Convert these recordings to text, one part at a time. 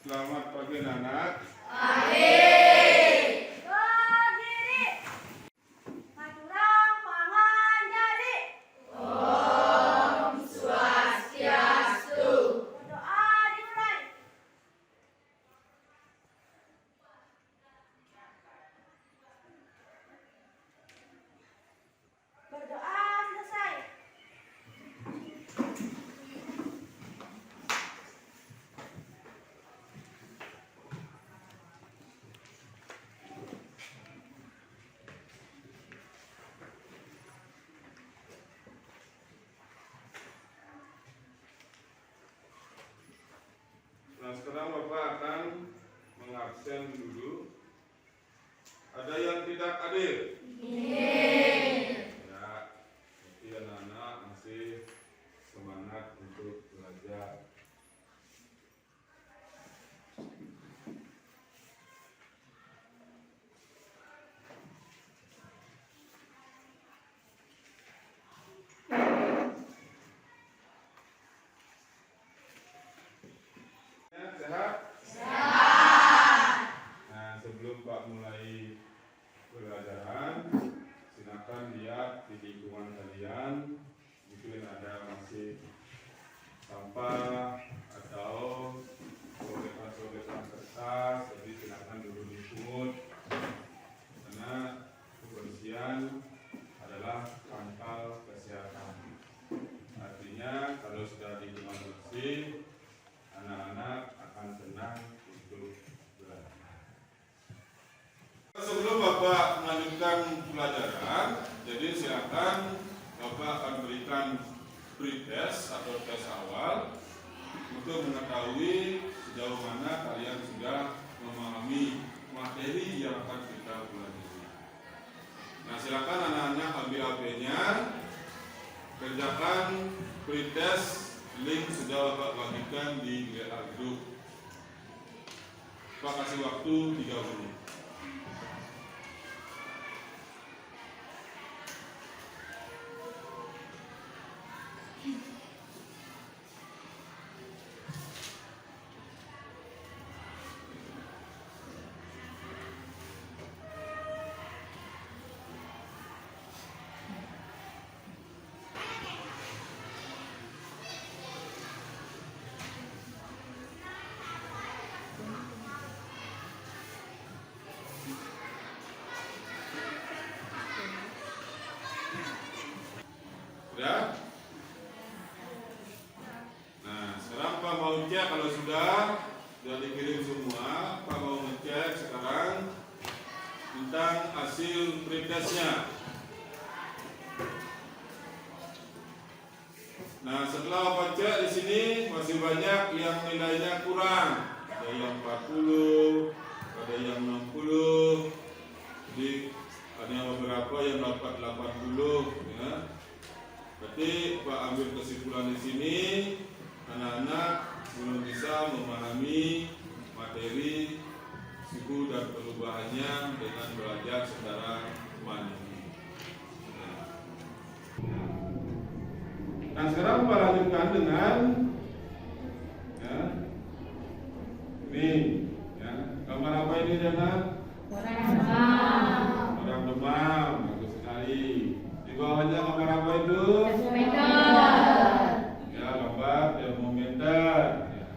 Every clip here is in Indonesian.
Selamat pagi anak. Pagi. Berdiri. Maturang panganjari. Om Swastiastu. Berdoa dimulai. Berdoa selesai. Nah, sekarang Bapak akan mengabsen dulu. Ada yang tidak hadir? Ya, jadi anak-anak masih semangat untuk belajar. Sehat? Nah, sebelum Pak mulai pelajaran, silakan lihat di lingkungan kalian, mungkin ada masih sampah atau sobekan-sobekan kertas, jadi silakan dulu dipungut, karena kebersihan adalah pangkal kesehatan. Artinya kalau sudah lingkungan bersih, anak-anak akan tenang untuk belajar. Sebelum Bapak melanjutkan pelajaran, jadi silakan Bapak akan berikan pre-test atau tes awal untuk mengetahui sejauh mana kalian sudah memahami materi yang akan kita pelajari. Nah, silakan anak-anak ambil HP-nya, kerjakan pre-test. Link sudah Bapak bagikan di WA Group. Pak kasih waktu 3 menit. Sudah? Nah, sekarang Pak mau cek kalau sudah dikirim semua. Pak mau ngecek sekarang tentang hasil pretestnya. Nah, setelah Bapak cek di sini masih banyak yang nilainya kurang. Ada yang 40, ada yang 60. Jadi ada beberapa yang dapat 80 ya. Berarti Pak ambil kesimpulan di sini, anak-anak belum bisa memahami materi suku dan perubahannya dengan belajar secara mandiri. Nah, sekarang Pak lanjutkan dengan ya, ini ya, gambar apa ini anak? Orang demam, bagus sekali. Di bawahnya gambar apa itu? Ya, gambar termometer. Ya.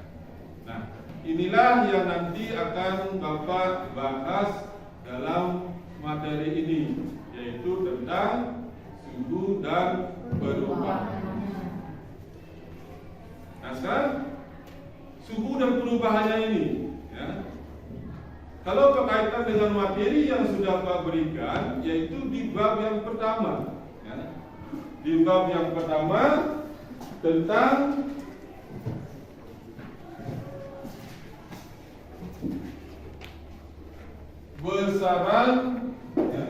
Nah, inilah yang nanti akan Bapak bahas dalam materi ini, yaitu tentang suhu dan perubahan. Nah, sekarang suhu dan perubahannya ini, ya. Kalau berkaitan dengan materi yang sudah Pak berikan, yaitu di bab yang pertama. Di bab yang pertama tentang besaran ya,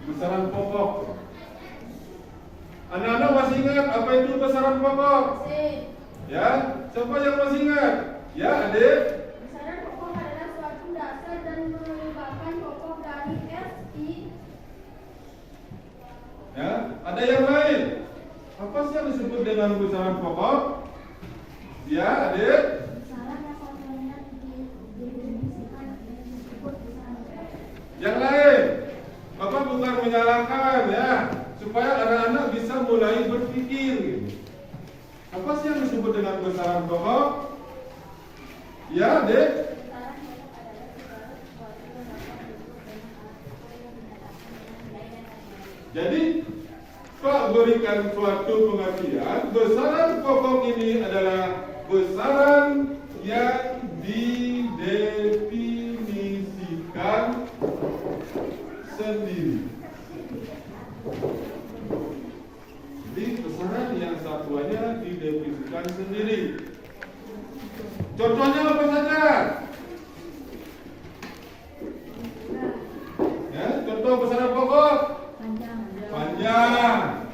besaran pokok. Anak-anak masih ingat apa itu besaran pokok? Ya, siapa yang masih ingat? Ya, adik. Besaran pokok adalah suatu Apa sih yang disebut dengan besaran pokok? Ya, adik. Besaran yang satuannya didefinisikan disebut besaran pokok. Yang lain, Bapak bukan menyalahkan ya, supaya anak-anak bisa mulai berpikir. Gitu. Apa sih yang disebut dengan besaran pokok? Ya, adik. Besaran pokok adalah segala sesuatu yang dapat disebut dengan alat pokok yang dinyatakan dengan nilai dan kategori. Jadi, Pak berikan suatu pengertian, besaran pokok ini adalah besaran yang didefinisikan sendiri. Jadi besaran yang satuannya didefinisikan sendiri. Contohnya apa saja? Ya, contoh besaran pokok. Panjang,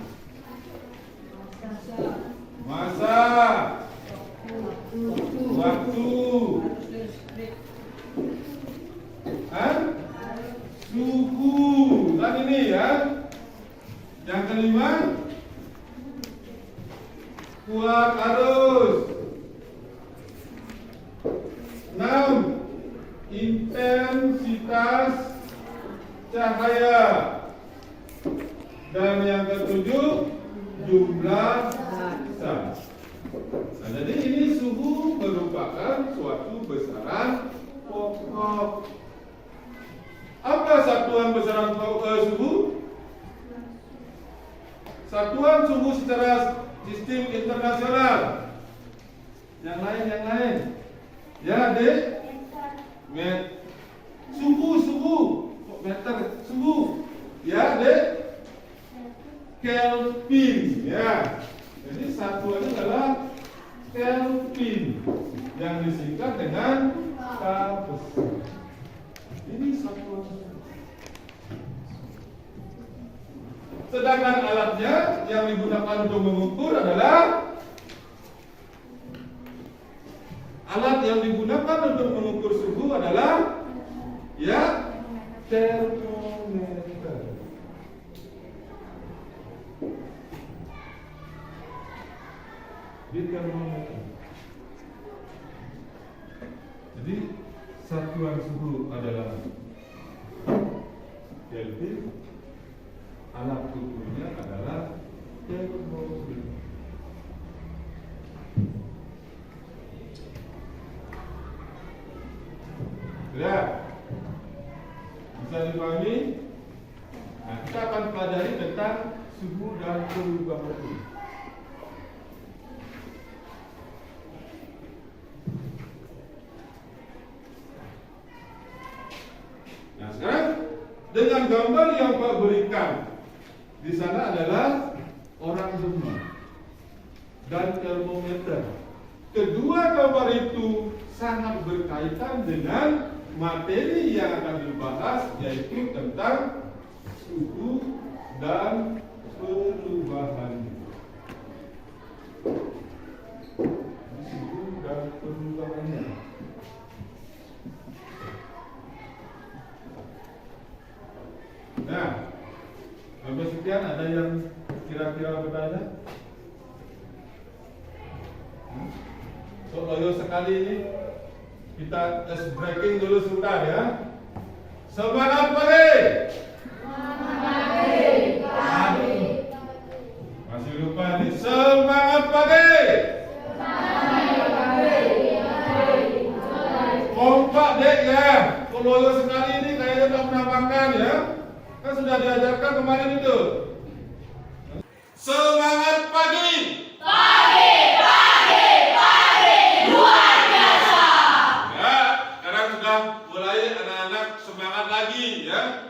masa, waktu, suku. Kan ini ya. Yang kelima, kuat arus. 6. Intensitas cahaya. Dan yang ketujuh, jumlah zat. Nah, jadi ini suhu merupakan suatu besaran pokok. Apa satuan besaran suhu? Satuan suhu secara sistem internasional. Yang lain. Ya, adik. Suhu. Meter, suhu. Ya, adik. Kelvin, ya. Jadi satuannya adalah Kelvin yang disingkat dengan K besar. Ini satuan. Sedangkan alatnya yang digunakan untuk mengukur adalah suhu adalah ya termometer. Di termometer. Jadi satuan suhu adalah Kelvin, alat ukurnya adalah termometer. Ya, bisa dipahami? Nah, kita akan pelajari tentang suhu dan perubahan suhu. Nah, sekarang dengan gambar yang Pak berikan di sana adalah orang demam dan termometer. Kedua gambar itu sangat berkaitan dengan materi yang akan dibahas, yaitu tentang suhu dan perubahan. Suhu dan perubahannya. Nah, sampai sekian ada yang kira-kira bertanya? So, loyo sekali ini kita tes breaking dulu sebentar ya. Semangat pagi. Masih lupa nih. Semangat pagi. Kompak dek ya. Kalau loyo sekali ini kayaknya tak pernah makan ya. Kan sudah diajarkan kemarin itu. Semangat pagi. Luar biasa. Ya, sekarang sudah mulai anak-anak semangat lagi ya.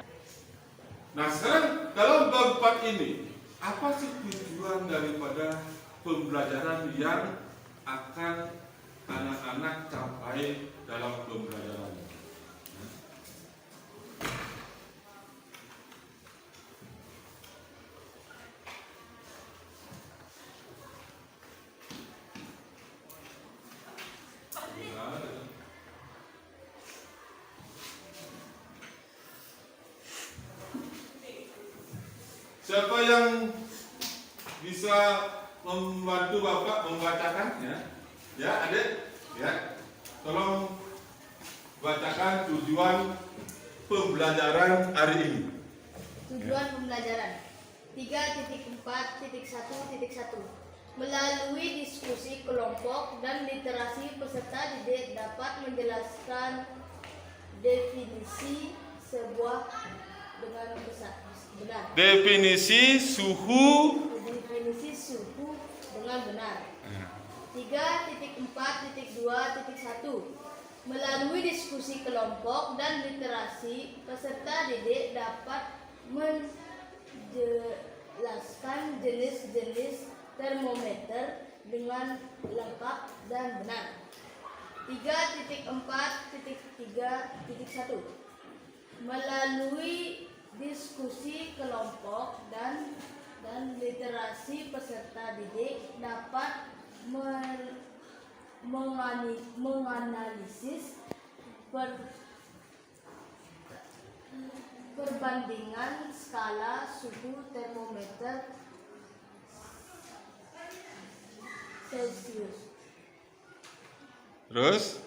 Nah, sekarang dalam bab 4 ini, apa sih tujuan daripada pembelajaran yang akan anak-anak capai dalam pembelajaran? Siapa yang bisa membantu Bapak membacakan ya. Ya, Adik, ya. Tolong bacakan tujuan pembelajaran hari ini. Tujuan pembelajaran 3.4.1.1 melalui diskusi kelompok dan literasi peserta didik dapat menjelaskan definisi sebuah dengan benar. Definisi suhu Dengan benar. 3.4.2.1 melalui diskusi kelompok dan literasi peserta didik dapat menjelaskan jenis-jenis termometer dengan lengkap dan benar. 3.4.3.1 melalui diskusi kelompok dan literasi peserta didik dapat menganalisis perbandingan skala suhu termometer Celsius. Terus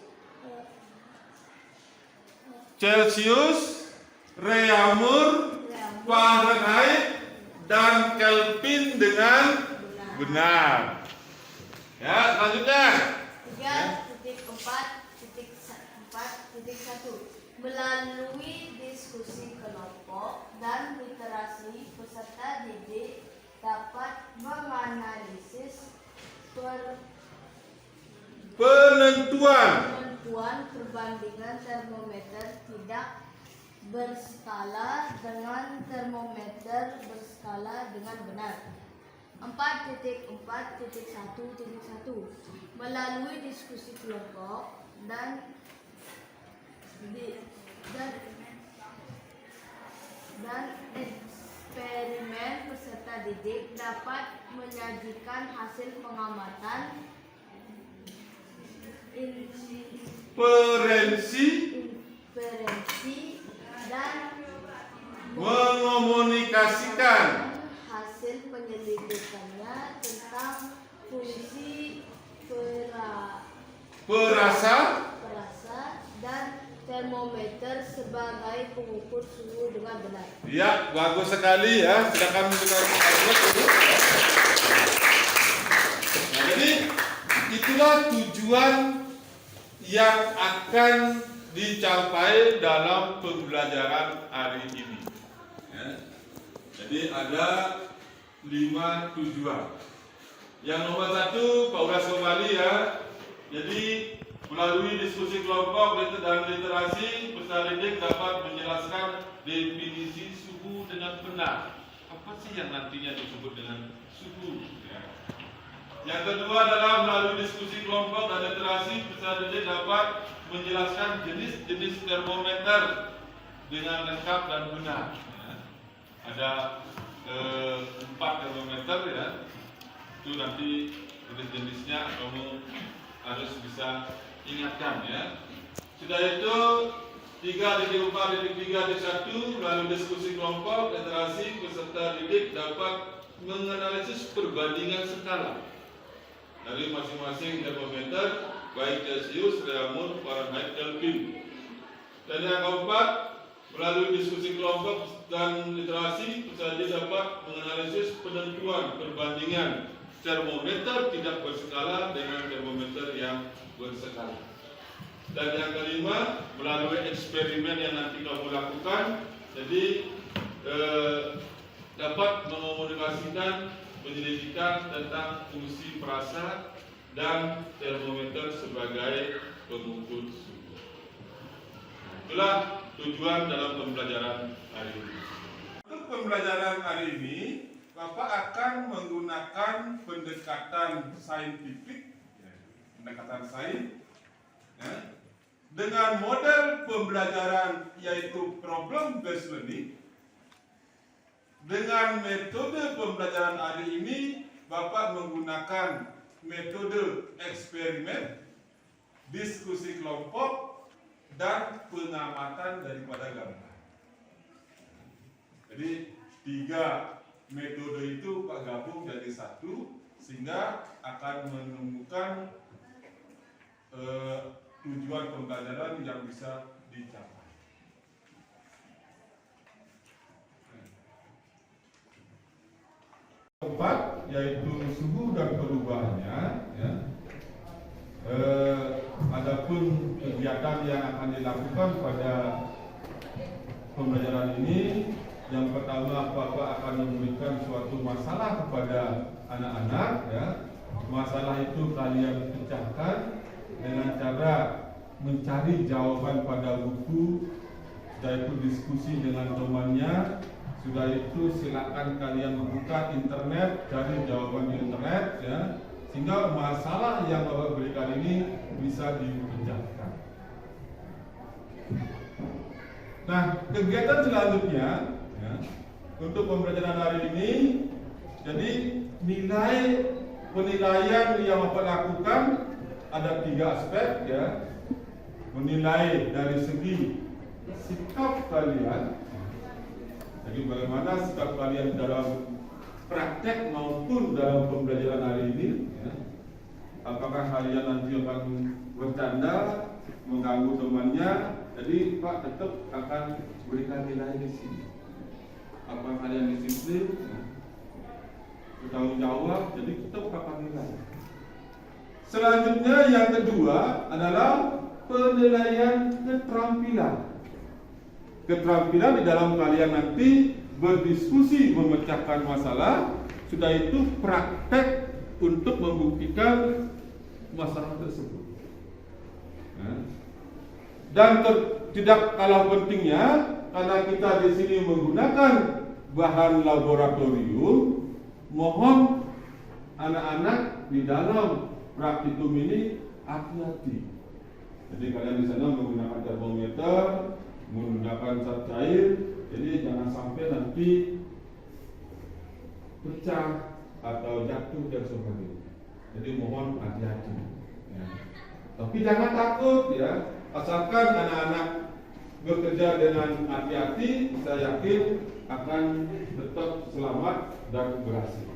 Celsius, Reaumur, Fahrenheit, dan Kelvin dengan benar. Ya, selanjutnya 3.4.4.1 melalui diskusi kelompok dan literasi peserta didik dapat menganalisis penentuan perbandingan termometer tidak berskala dengan termometer berskala dengan benar. 4.4.1.1 melalui diskusi kelompok dan eksperimen peserta didik dapat menyajikan hasil pengamatan inferensi dan mengomunikasikan hasil penyelidikannya tentang fungsi perasa dan termometer sebagai pengukur suhu dengan benar. Ya, bagus sekali ya. Silakan dulu. Nah, jadi itulah tujuan yang akan dicapai dalam pembelajaran hari ini. Ya. Jadi ada 5 tujuan. Yang nomor 1, Pak ulas kembali ya. Jadi melalui diskusi kelompok dan literasi, peserta didik dapat menjelaskan definisi suhu dengan benar. Apa sih yang nantinya disebut dengan suhu? Ya. Yang kedua adalah melalui diskusi kelompok dan literasi, peserta didik dapat menjelaskan jenis-jenis termometer dengan lengkap dan benar. Ya. Ada 4 termometer ya. Itu nanti jenis-jenisnya kamu harus bisa ingatkan ya. Sudah itu 3.4.3.1 melalui diskusi kelompok literasi peserta didik dapat menganalisis perbandingan skala dari masing-masing termometer baik Celsius, Reaumur, Fahrenheit, Kelvin. Dan yang keempat, melalui diskusi kelompok dan literasi peserta didik dapat menganalisis penentuan perbandingan termometer tidak berskala dengan termometer yang berskala. Dan yang kelima, melalui eksperimen yang nanti kamu lakukan, jadi dapat mengomunikasikan penyelidikan tentang fungsi perasa dan termometer sebagai pengukur suhu. Itulah tujuan dalam pembelajaran hari ini. Untuk pembelajaran hari ini, Bapak akan menggunakan pendekatan saintifik, pendekatan sains, ya, dengan model pembelajaran yaitu problem based learning. Dengan metode pembelajaran hari ini, Bapak menggunakan metode eksperimen, diskusi kelompok, dan pengamatan daripada gambar. Jadi 3 metode itu Pak gabung jadi satu, sehingga akan menemukan tujuan pembelajaran yang bisa dicapai. Keempat, yaitu suhu dan perubahannya. Ya. Adapun kegiatan yang akan dilakukan pada pembelajaran ini, yang pertama Bapak akan memberikan suatu masalah kepada anak-anak. Ya. Masalah itu kalian pecahkan dengan cara mencari jawaban pada buku, sudah itu diskusi dengan temannya, sudah itu silakan kalian membuka internet, cari jawaban di internet, ya, sehingga masalah yang Bapak berikan ini bisa dipecahkan. Nah, kegiatan selanjutnya, ya, untuk pembelajaran hari ini, jadi penilaian yang Bapak lakukan ada 3 aspek, ya. Menilai dari segi sikap kalian, jadi bagaimana sikap kalian dalam praktek maupun dalam pembelajaran hari ini, ya. Apakah kalian nanti akan bercanda, mengganggu temannya, jadi Pak tetap akan berikan nilai di sini. Apakah kalian disiplin, bertanggung jawab, jadi tetap akan nilai. Selanjutnya yang kedua adalah penilaian keterampilan. Keterampilan di dalam kalian nanti berdiskusi memecahkan masalah, sudah itu praktek untuk membuktikan masalah tersebut. Dan tidak kalah pentingnya, karena kita di sini menggunakan bahan laboratorium, mohon anak-anak di dalam praktikum ini hati-hati. Jadi kalian di sana menggunakan termometer, menggunakan zat cair, jadi jangan sampai nanti pecah atau jatuh dan sebagainya. Jadi mohon hati-hati. Ya. Tapi jangan takut, ya. Asalkan anak-anak bekerja dengan hati-hati, saya yakin akan tetap selamat dan berhasil.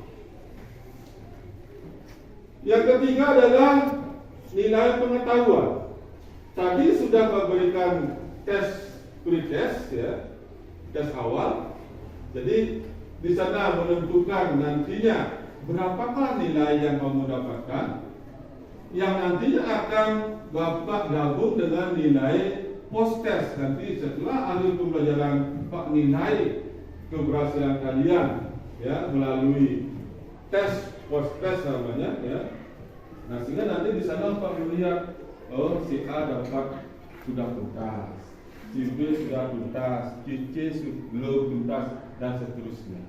Yang ketiga adalah nilai pengetahuan. Tadi sudah memberikan tes pretest, ya, tes awal. Jadi di sana menentukan nantinya berapakah nilai yang kamu dapatkan, yang nantinya akan Bapak gabung dengan nilai post test. Nanti setelah akhir pembelajaran Pak nilai keberhasilan kalian, ya, melalui tes post test namanya, ya. Nah, sehingga nanti di sana Pak melihat, oh, si A dapat sudah tuntas, si B sudah tuntas, si C belum tuntas, dan seterusnya.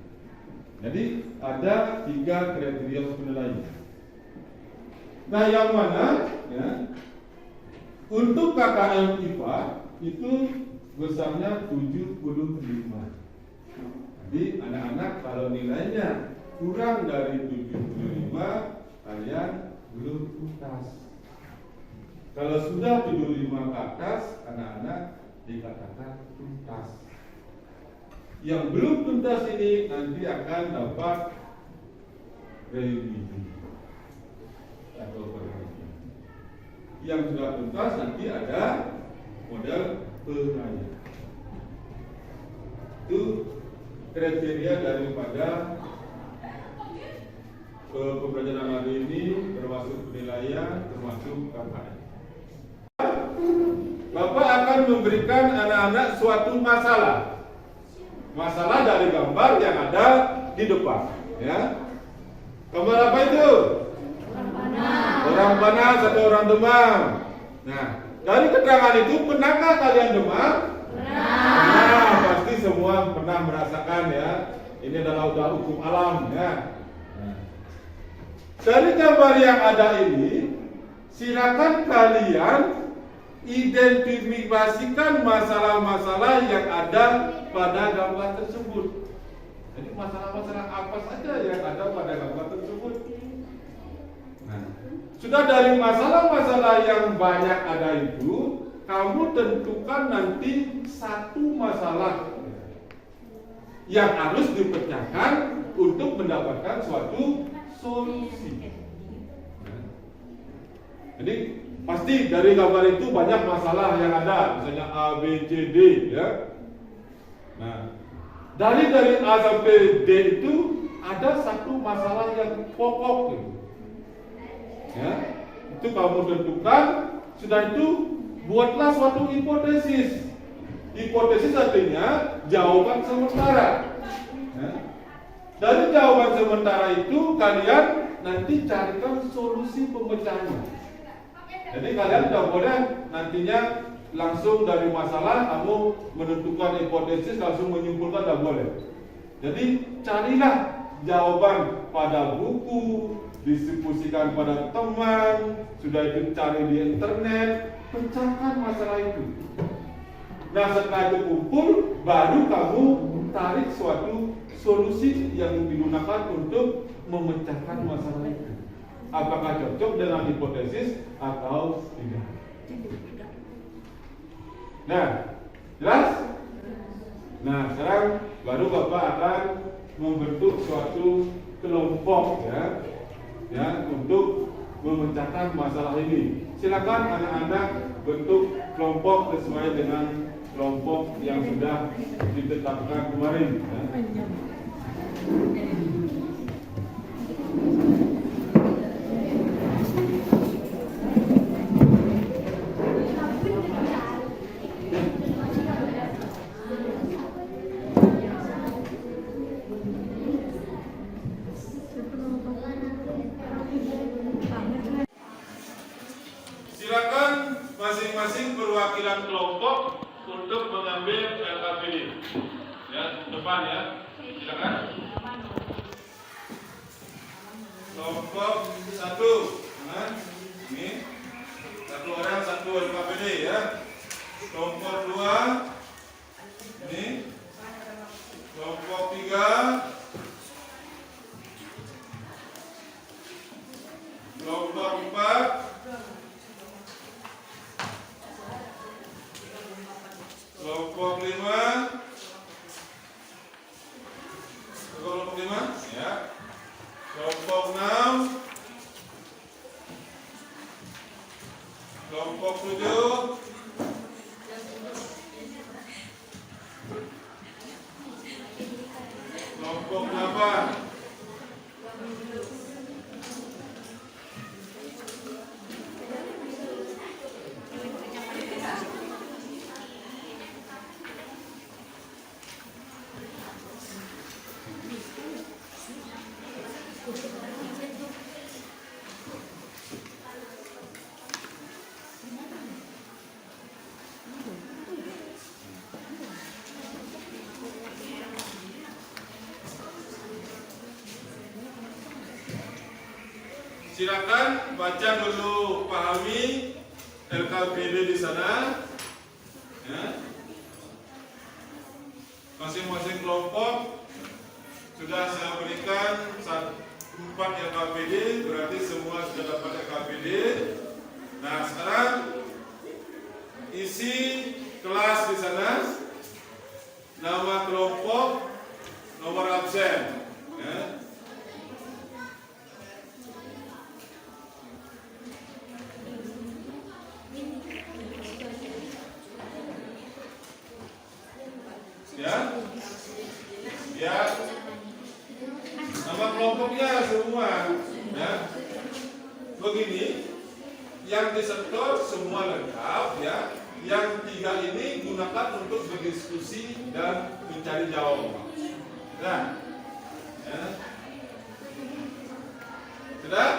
Jadi ada 3 kriteria penilaian. Nah, yang mana, ya, untuk KKM IPA itu besarnya 75. Jadi anak-anak kalau nilainya kurang dari 75, kalian belum tuntas. Kalau sudah 75 ke atas, anak-anak dikatakan tuntas. Yang belum tuntas ini nanti akan dapat revisi atau perhatian. Yang sudah tuntas nanti ada model penilaian. Itu kriteria daripada pembelajaran hari ini, termasuk penilaian, termasuk KKM. Bapak akan memberikan anak-anak suatu masalah. Masalah dari gambar yang ada di depan, ya. Gambar apa itu? Orang panas atau orang demam. Nah, dari keterangan itu pernahkah kalian demam? Nah, pasti semua pernah merasakan, ya. Ini adalah udah hukum alam, ya. Nah, dari gambar yang ada ini, silakan kalian identifikasikan masalah-masalah yang ada pada gambar tersebut. Jadi masalah-masalah apa saja yang ada pada gambar tersebut. Nah, sudah dari masalah-masalah yang banyak ada itu, kamu tentukan nanti satu masalah yang harus dipecahkan untuk mendapatkan suatu solusi. Jadi pasti dari gambar itu banyak masalah yang ada, misalnya A, B, C, D, ya. Nah, dari A sampai D itu ada satu masalah yang pokok, gitu. Ya, itu kamu tentukan. Sudah itu buatlah suatu hipotesis. Hipotesis artinya jawaban sementara. Ya. Dari jawaban sementara itu kalian nanti carikan solusi pemecahannya. Jadi kalian tidak boleh nantinya langsung dari masalah kamu menentukan hipotesis langsung menyimpulkan, tidak boleh. Jadi carilah jawaban pada buku, diskusikan pada teman, sudah itu cari di internet, pecahkan masalah itu. Nah setelah itu kumpul, baru kamu tarik suatu solusi yang digunakan untuk memecahkan masalah itu. Apakah cocok dengan hipotesis atau tidak? Nah, jelas? Nah, sekarang baru Bapak akan membentuk suatu kelompok ya untuk memecahkan masalah ini. Silakan anak-anak bentuk kelompok sesuai dengan kelompok yang sudah ditetapkan kemarin. Ya. Silakan masing-masing perwakilan kelompok untuk mengambil LKPD. Ya, depan ya. Silakan. Kelompok 1. Nah, ini satu orang satu LKPD ya. Kelompok 2. Ini. Kelompok 3. Kelompok 4. Kelompok 5. Kelompok 5 ya. Kelompok 6. Kelompok 7. Kelompok 8. Silakan baca dulu, pahami LKPD di sana. Ya. Masing-masing kelompok sudah saya berikan 4 LKPD, berarti semua sudah dapat LKPD. Nah sekarang isi kelas di sana, nama kelompok, nomor absen. Ya. Ya, nama kelompoknya semua, ya. Begini, yang disetor semua lengkap, ya. Yang 3 ini gunakan untuk berdiskusi dan mencari jawaban. Nah, ya. Sudah?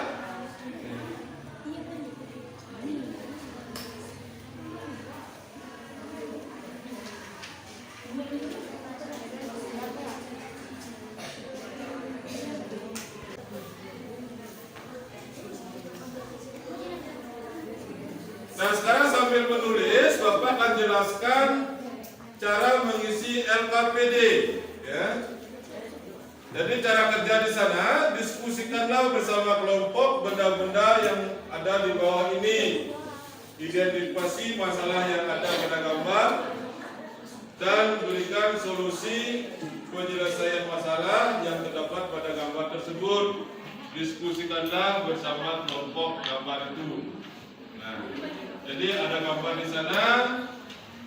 Nah sekarang sambil menulis, Bapak akan jelaskan cara mengisi LKPD. Ya. Jadi cara kerja di sana, diskusikanlah bersama kelompok benda-benda yang ada di bawah ini. Identifikasi masalah yang ada pada gambar dan berikan solusi penyelesaian masalah yang terdapat pada gambar tersebut. diskusikanlah bersama kelompok gambar itu. Nah, jadi ada gambar di sana,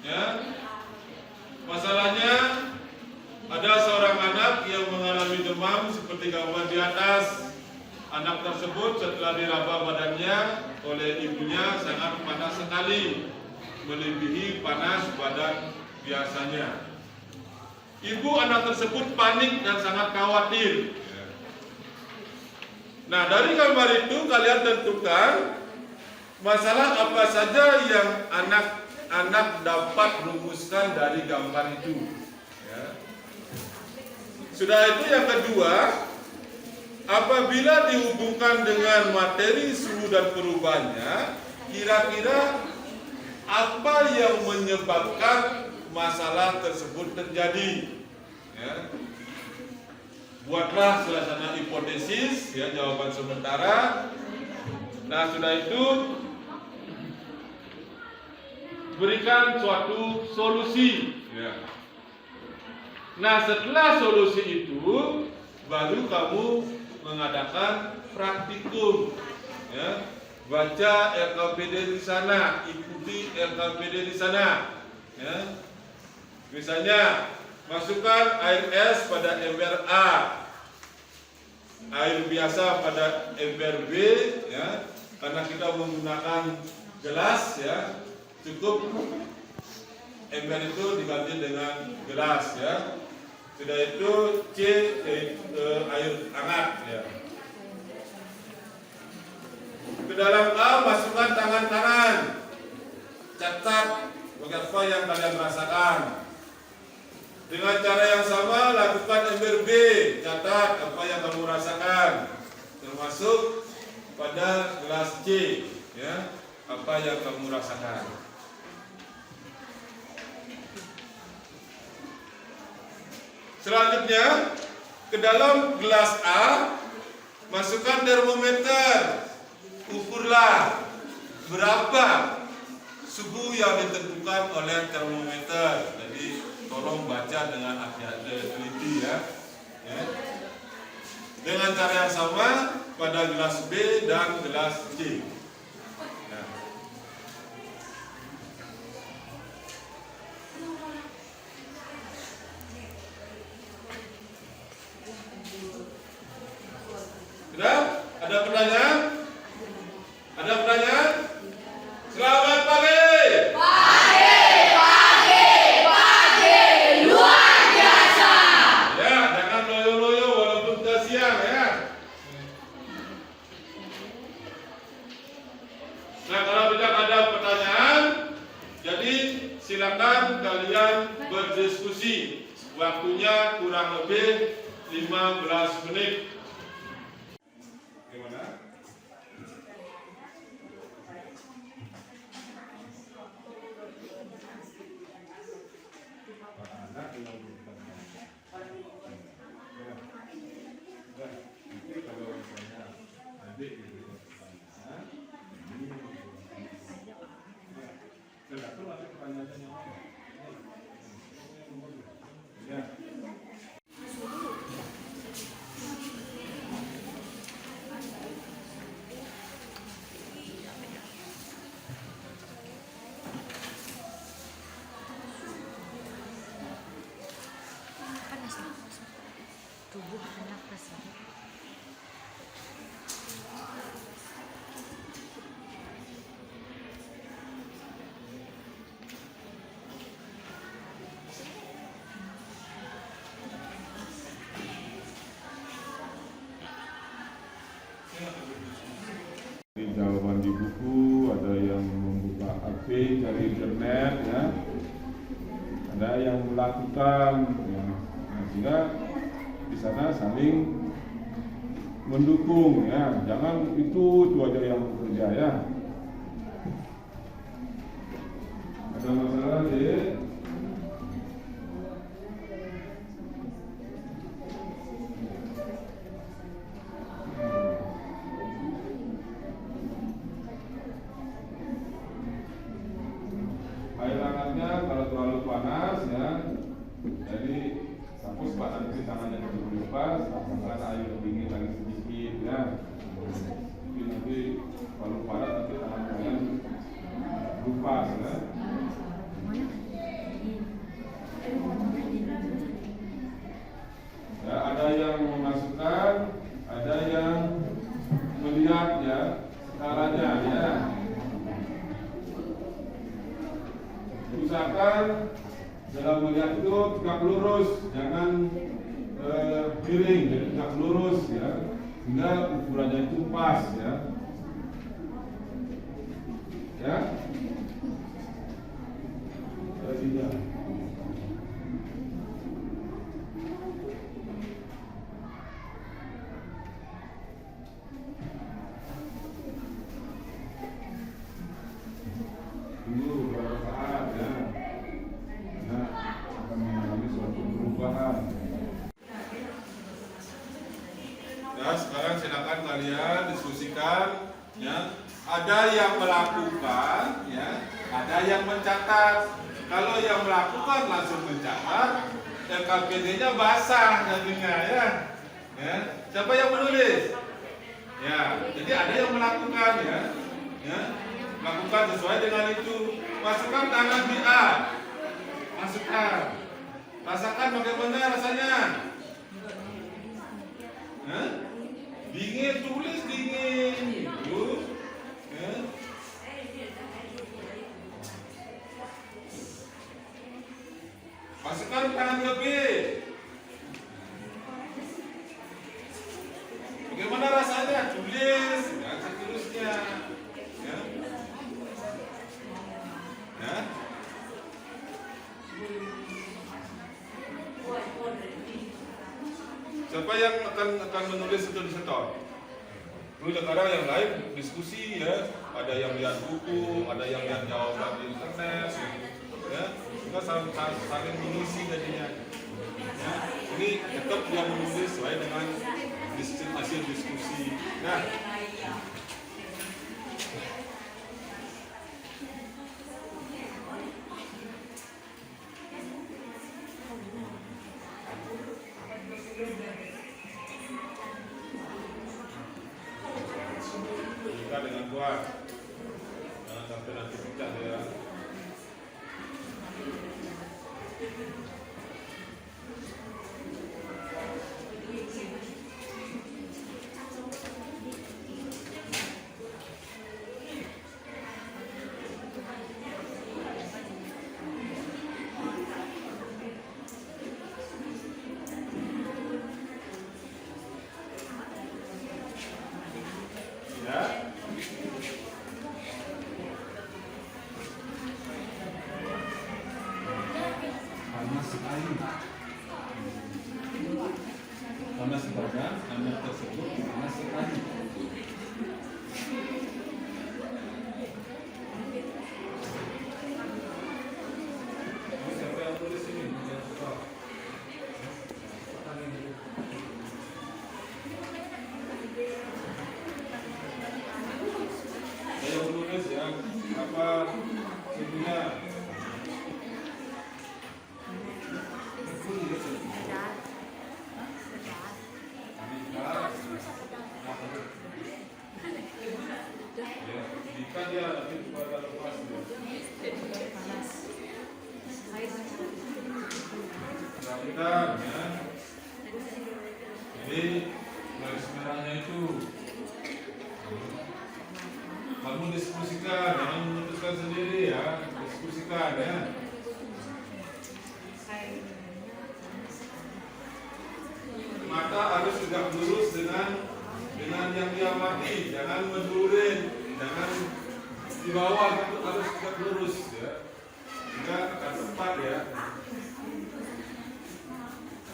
ya. Masalahnya ada seorang anak yang mengalami demam seperti gambar di atas. Anak tersebut setelah diraba badannya oleh ibunya sangat panas sekali, melebihi panas badan biasanya. Ibu anak tersebut panik dan sangat khawatir. Nah, dari gambar itu kalian tentukan masalah apa saja yang anak-anak dapat rumuskan dari gambar itu. Ya. Sudah itu yang kedua, apabila dihubungkan dengan materi suhu dan perubahannya, kira-kira apa yang menyebabkan masalah tersebut terjadi? Ya. Buatlah suasana hipotesis, ya, jawaban sementara. Nah, sudah itu berikan suatu solusi. Ya. Nah, setelah solusi itu baru kamu mengadakan praktikum. Ya. Baca LKPD di sana, ikuti LKPD di sana. Ya. Misalnya, masukkan air es pada ember A, air biasa pada ember B, ya. Karena kita menggunakan gelas, ya, cukup ember itu diganti dengan gelas, ya. Sudah itu C, air hangat, ya. Ke dalam A masukkan tangan-tangan, catat apa yang kalian rasakan. Dengan cara yang sama lakukan ember B, catat apa yang kamu rasakan, termasuk pada gelas C, ya, apa yang kamu rasakan. Selanjutnya ke dalam gelas A masukkan termometer, ukurlah berapa suhu yang ditentukan oleh termometer. Jadi tolong baca dengan hati-hati, teliti, ya. Ya. Dengan cara yang sama pada gelas B dan gelas C. Ya. Sudah? Ada pertanyaan? Ada pertanyaan? Selamat pagi. Silakan kalian berdiskusi. Waktunya kurang lebih 15 menit. Gimana? Tubuh anak tersebut. Jawaban di buku, ada yang membuka HP, cari internet, ya. Ada yang melakukan, ya. Nah, sehingga di sana saling mendukung, ya. Jangan itu aja yang bekerja, ya. Ada masalah, Dek? Air hangatnya kalau terlalu panas, ya, jadi hapus tangannya dulu lepas, tambahkan air dingin lagi sedikit, ya. Nanti kalau padat nanti tangan kalian lupa ya. Ya, ada yang memasukkan, ada yang melihat ya skalanya ya. Usahakan dalam melihat itu tegak lurus, jangan miring, jadi tegak lurus ya, sehingga ukurannya itu pas ya. Ya. Tidak. Tunggu beberapa saat ya. Nah, akan mengalami suatu perubahan. Ya, sekarang silakan kalian diskusikan ya. Ada yang melakukan ya, ada yang mencatat. Kalau yang melakukan langsung mencatat, LKPD-nya basah nantinya ya. Ya, siapa yang menulis? Ya, jadi ada yang melakukan ya. Ya, lakukan sesuai dengan itu. Masukkan tangan di A. Masukkan. Rasakan bagaimana rasanya. Hah? Dingin, tulis dingin. Tuh. Ya. Masukkan tangan ke B. Bagaimana rasanya? Tulis. Ya, seterusnya. Ya. Ya. Siapa yang akan menulis itu di setor? Dulu sekarang yang lain diskusi ya, ada yang lihat buku, ada yang lihat jawaban di internet, ya, kita saling mengisi jadinya. Ya, ini tetap dia menulis sesuai dengan hasil diskusi. Nah, kita dengan kuat, jangan sampai nanti pecah ya. Ya. Panas sekali. Panas sekali. Anak tersebut panas sekali. Siapa yang tulis ini? Saya menulis ya, apa sebenarnya? Jika dia nanti pada lepas dia. Perhatikan ya. Jadi garis merahnya itu kamu diskusikan, jangan memutuskan sendiri ya, diskusikan ya. Mata harus tegak lurus dengan yang diamati, jangan mendurin, jangan di bawah, itu harus tegak lurus ya. Sehingga akan tepat ya.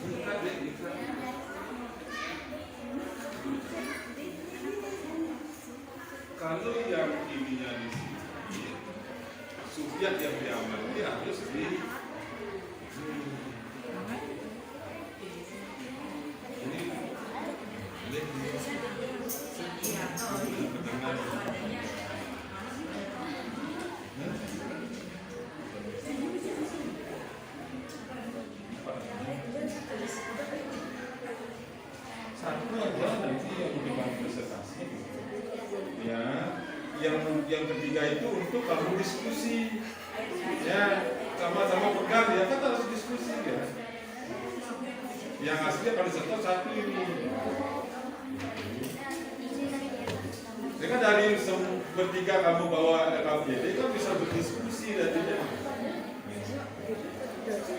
Ikat ya, ikat. Kalau yang ininya di sini, subjek yang diamati harus di satu aja nanti yang dibantu presentasi. bangun diskusi. Ya, sama-sama pegang ya kan harus diskusi ya. Yang aslinya pada satu ini. Jadi kan dari bertiga kamu bawa KBD kan bisa berdiskusi nantinya.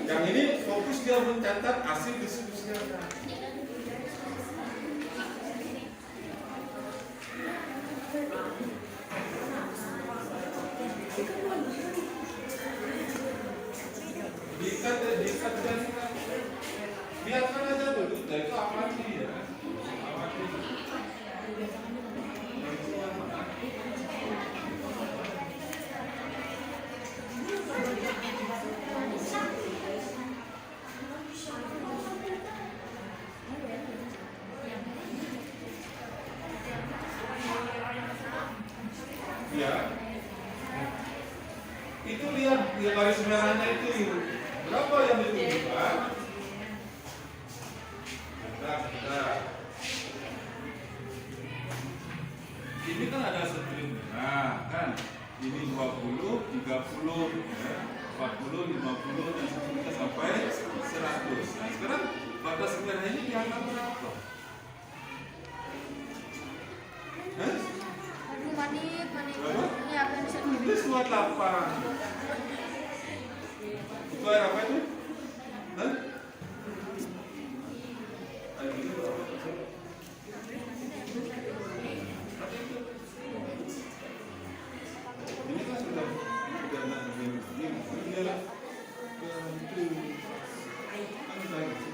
Yang ini fokus dia mencatat hasil diskusinya. Diikat dan biarkan aja dulu, itu amati ya. Amati. Ya, itu lihat garis merahnya itu berapa yang ditunjukkan? Bentar. Ini kan ada satelit merah kan? Ini 20, 30, ya. 40, 50 dan seterusnya sampai 100. Nah sekarang batas merah ini di angka berapa? Hah? Manit. Berapa? Ini apa yang bisa Itu 28. Itu air apa itu? Hah? Air ini berapa? Ini kan sudah ini adalah itu kan lagi.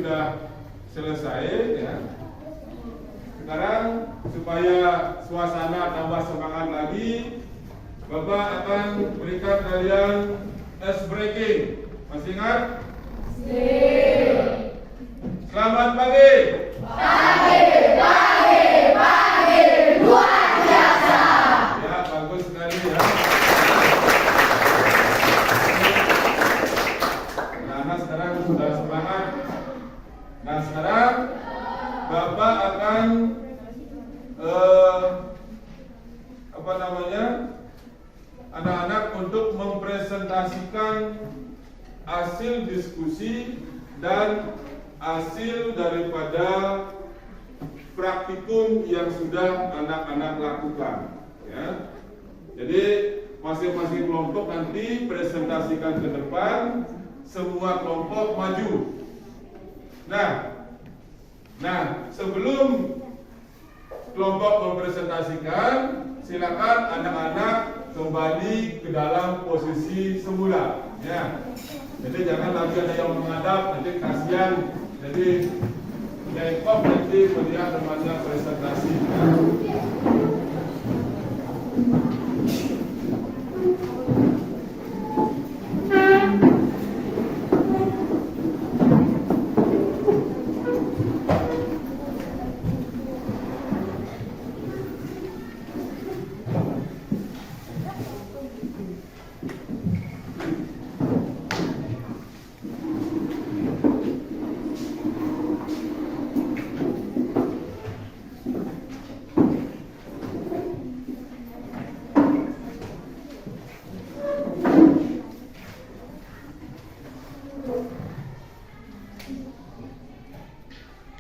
sudah selesai ya. Sekarang supaya suasana tambah semangat lagi, Bapak akan berikan kalian ice breaking. Masih ingat? Selamat pagi. Pagi, luar biasa. Ya, bagus sekali ya. Nah, sekarang sudah semangat. Nah, sekarang Bapak akan anak-anak untuk mempresentasikan hasil diskusi dan hasil daripada praktikum yang sudah anak-anak lakukan ya. Jadi masing-masing kelompok nanti presentasikan ke depan, semua kelompok maju. Nah, sebelum kelompok mempresentasikan, silakan anak-anak kembali ke dalam posisi semula ya. Jadi jangan lagi ada yang menghadap, nanti kasihan. Jadi Jacob nanti melihat temannya presentasi ya.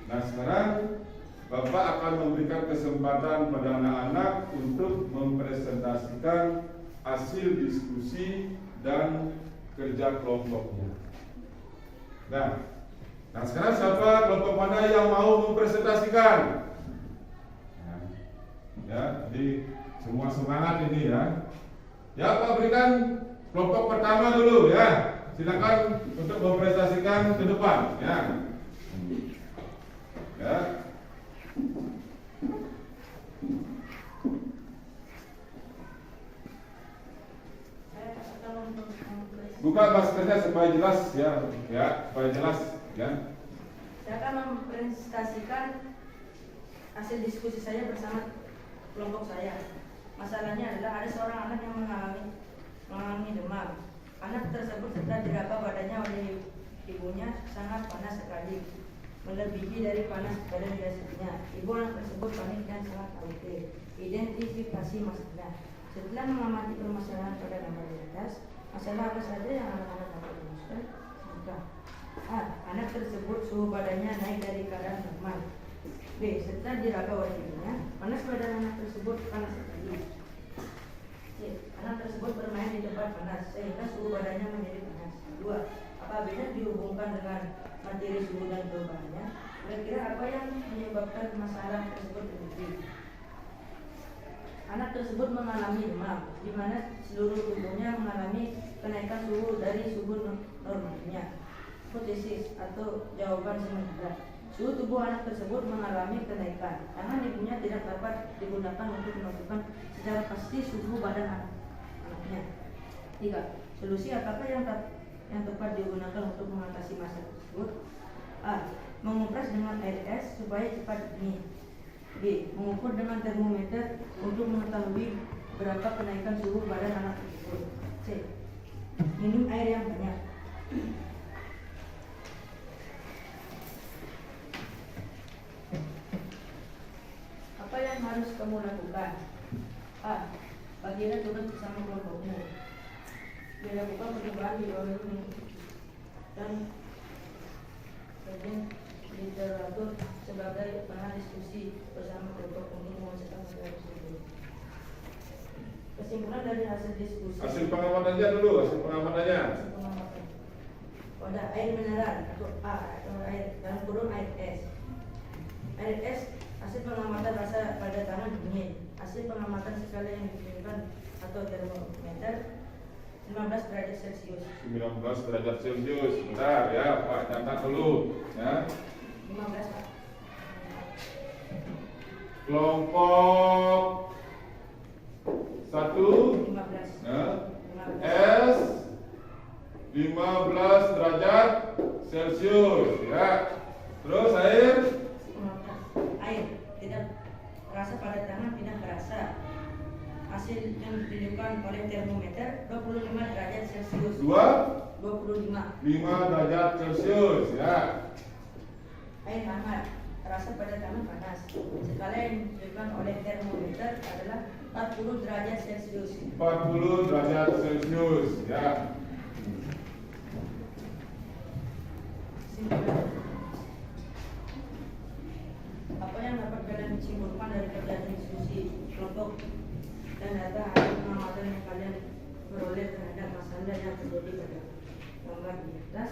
Nah, sekarang Bapak akan memberikan kesempatan pada anak-anak untuk mempresentasikan hasil diskusi dan kerja kelompoknya. Nah, sekarang siapa kelompok mana yang mau mempresentasikan? Nah, ya, jadi semua semangat ini ya. Ya, Pak berikan kelompok pertama dulu ya. Silakan untuk mempresentasikan ke depan ya. Ya. Buka maskernya supaya jelas ya, supaya jelas ya. Saya akan mempresentasikan hasil diskusi saya bersama kelompok saya. Masalahnya adalah ada seorang anak yang mengalami demam. Anak tersebut setelah diraba badannya oleh ibunya sangat panas sekali, melebihi dari panas badan biasanya. Ibu anak tersebut panik dan sangat khawatir. Identifikasi masalah. Setelah mengamati permasalahan pada gambar di atas, masalah apa saja yang anak-anak dapat rumuskan? A. Anak tersebut suhu badannya naik dari keadaan normal. B. Setelah diraba oleh ibunya, panas badan anak tersebut panas sekali. C. Anak tersebut bermain di tempat panas sehingga suhu badannya menjadi panas. 2. Apabila dihubungkan dengan materi suhu dan perubahannya, kira-kira apa yang menyebabkan masalah tersebut terjadi? Anak tersebut mengalami demam, di mana seluruh tubuhnya mengalami kenaikan suhu dari suhu normalnya. Hipotesis atau jawaban sementara. Suhu tubuh anak tersebut mengalami kenaikan karena ibunya tidak dapat digunakan untuk menentukan secara pasti suhu badan anaknya. 3. Solusi apakah yang tepat digunakan untuk mengatasi masalah tersebut? A. Mengupras dengan air es supaya cepat dingin. B. Mengukur dengan termometer untuk mengetahui berapa kenaikan suhu badan anak tersebut. C. Minum air yang banyak. Apa yang harus kamu lakukan? A. Bagilah tugas bersama kelompokmu. Dilakukan percobaan di bawah dan bagian literatur sebagai bahan diskusi bersama kelompok untuk menghasilkan masalah tersebut. Kesimpulan dari hasil diskusi. Hasil pengamatannya dulu, hasil pengamatannya. Pada air mineral atau A atau air dalam kurung air es. Air es hasil pengamatan rasa pada tangan dingin. Hasil pengamatan skala yang dikirimkan atau termometer 15 derajat Celcius. 19 derajat Celcius. Bentar ya, Pak catat dulu ya. 15 Pak. Kelompok 1 15. ya. 15. S 15 derajat Celcius ya. Terus air 15. Air tidak terasa pada tangan, tidak terasa. Hasil yang ditunjukkan oleh termometer 25 derajat Celcius. 25. 5 derajat Celcius ya. Air hangat terasa pada tangan panas. Skala yang ditunjukkan oleh termometer adalah 40 derajat Celcius. 40 derajat Celcius ya. Kesimpulan. Apa yang dapat kalian simpulkan dari kegiatan diskusi kelompok dan data hasil pengamatan yang kalian peroleh terhadap masalah yang terjadi pada gambar di atas?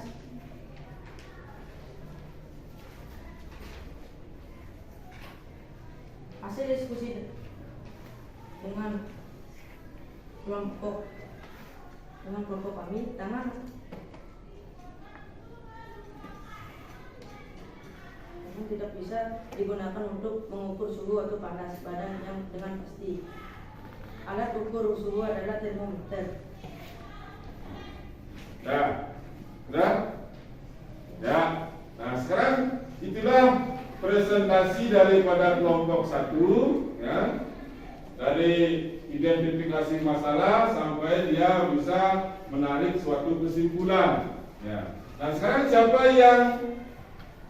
Hasil diskusi dengan kelompok kami, tangan tidak bisa digunakan untuk mengukur suhu atau panas badan yang dengan pasti. Alat ukur suhu adalah termometer. Udah? Ya. Nah, sekarang itulah presentasi daripada kelompok 1 ya. Dari identifikasi masalah sampai dia bisa menarik suatu kesimpulan. Ya. Nah, sekarang siapa yang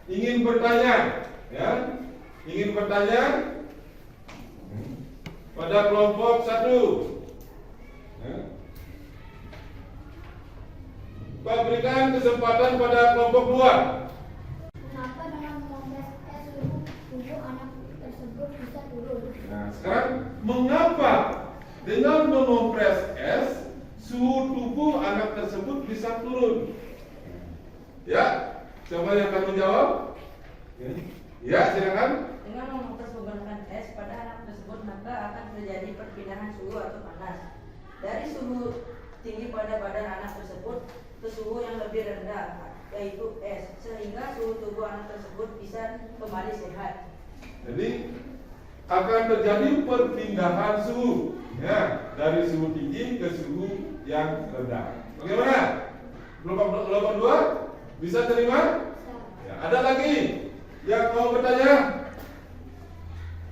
ingin bertanya? Ya. Ingin bertanya pada kelompok 1. Ya. Pak, berikan kesempatan pada kelompok 2. Kenapa dengan mengompress es suhu anak tersebut bisa turun? Nah, sekarang mengapa dengan mengompres es suhu tubuh anak tersebut bisa turun? Ya, siapa yang akan menjawab? Ya, silakan. Dengan mengompres menggunakan es pada anak tersebut maka akan terjadi perpindahan suhu atau panas dari suhu tinggi pada badan anak tersebut ke suhu yang lebih rendah, yaitu es, sehingga suhu tubuh anak tersebut bisa kembali sehat. Jadi akan terjadi perpindahan suhu ya, dari suhu tinggi ke suhu yang rendah. Bagaimana? Kelompok 2 bisa terima? Ya, ada lagi yang mau bertanya?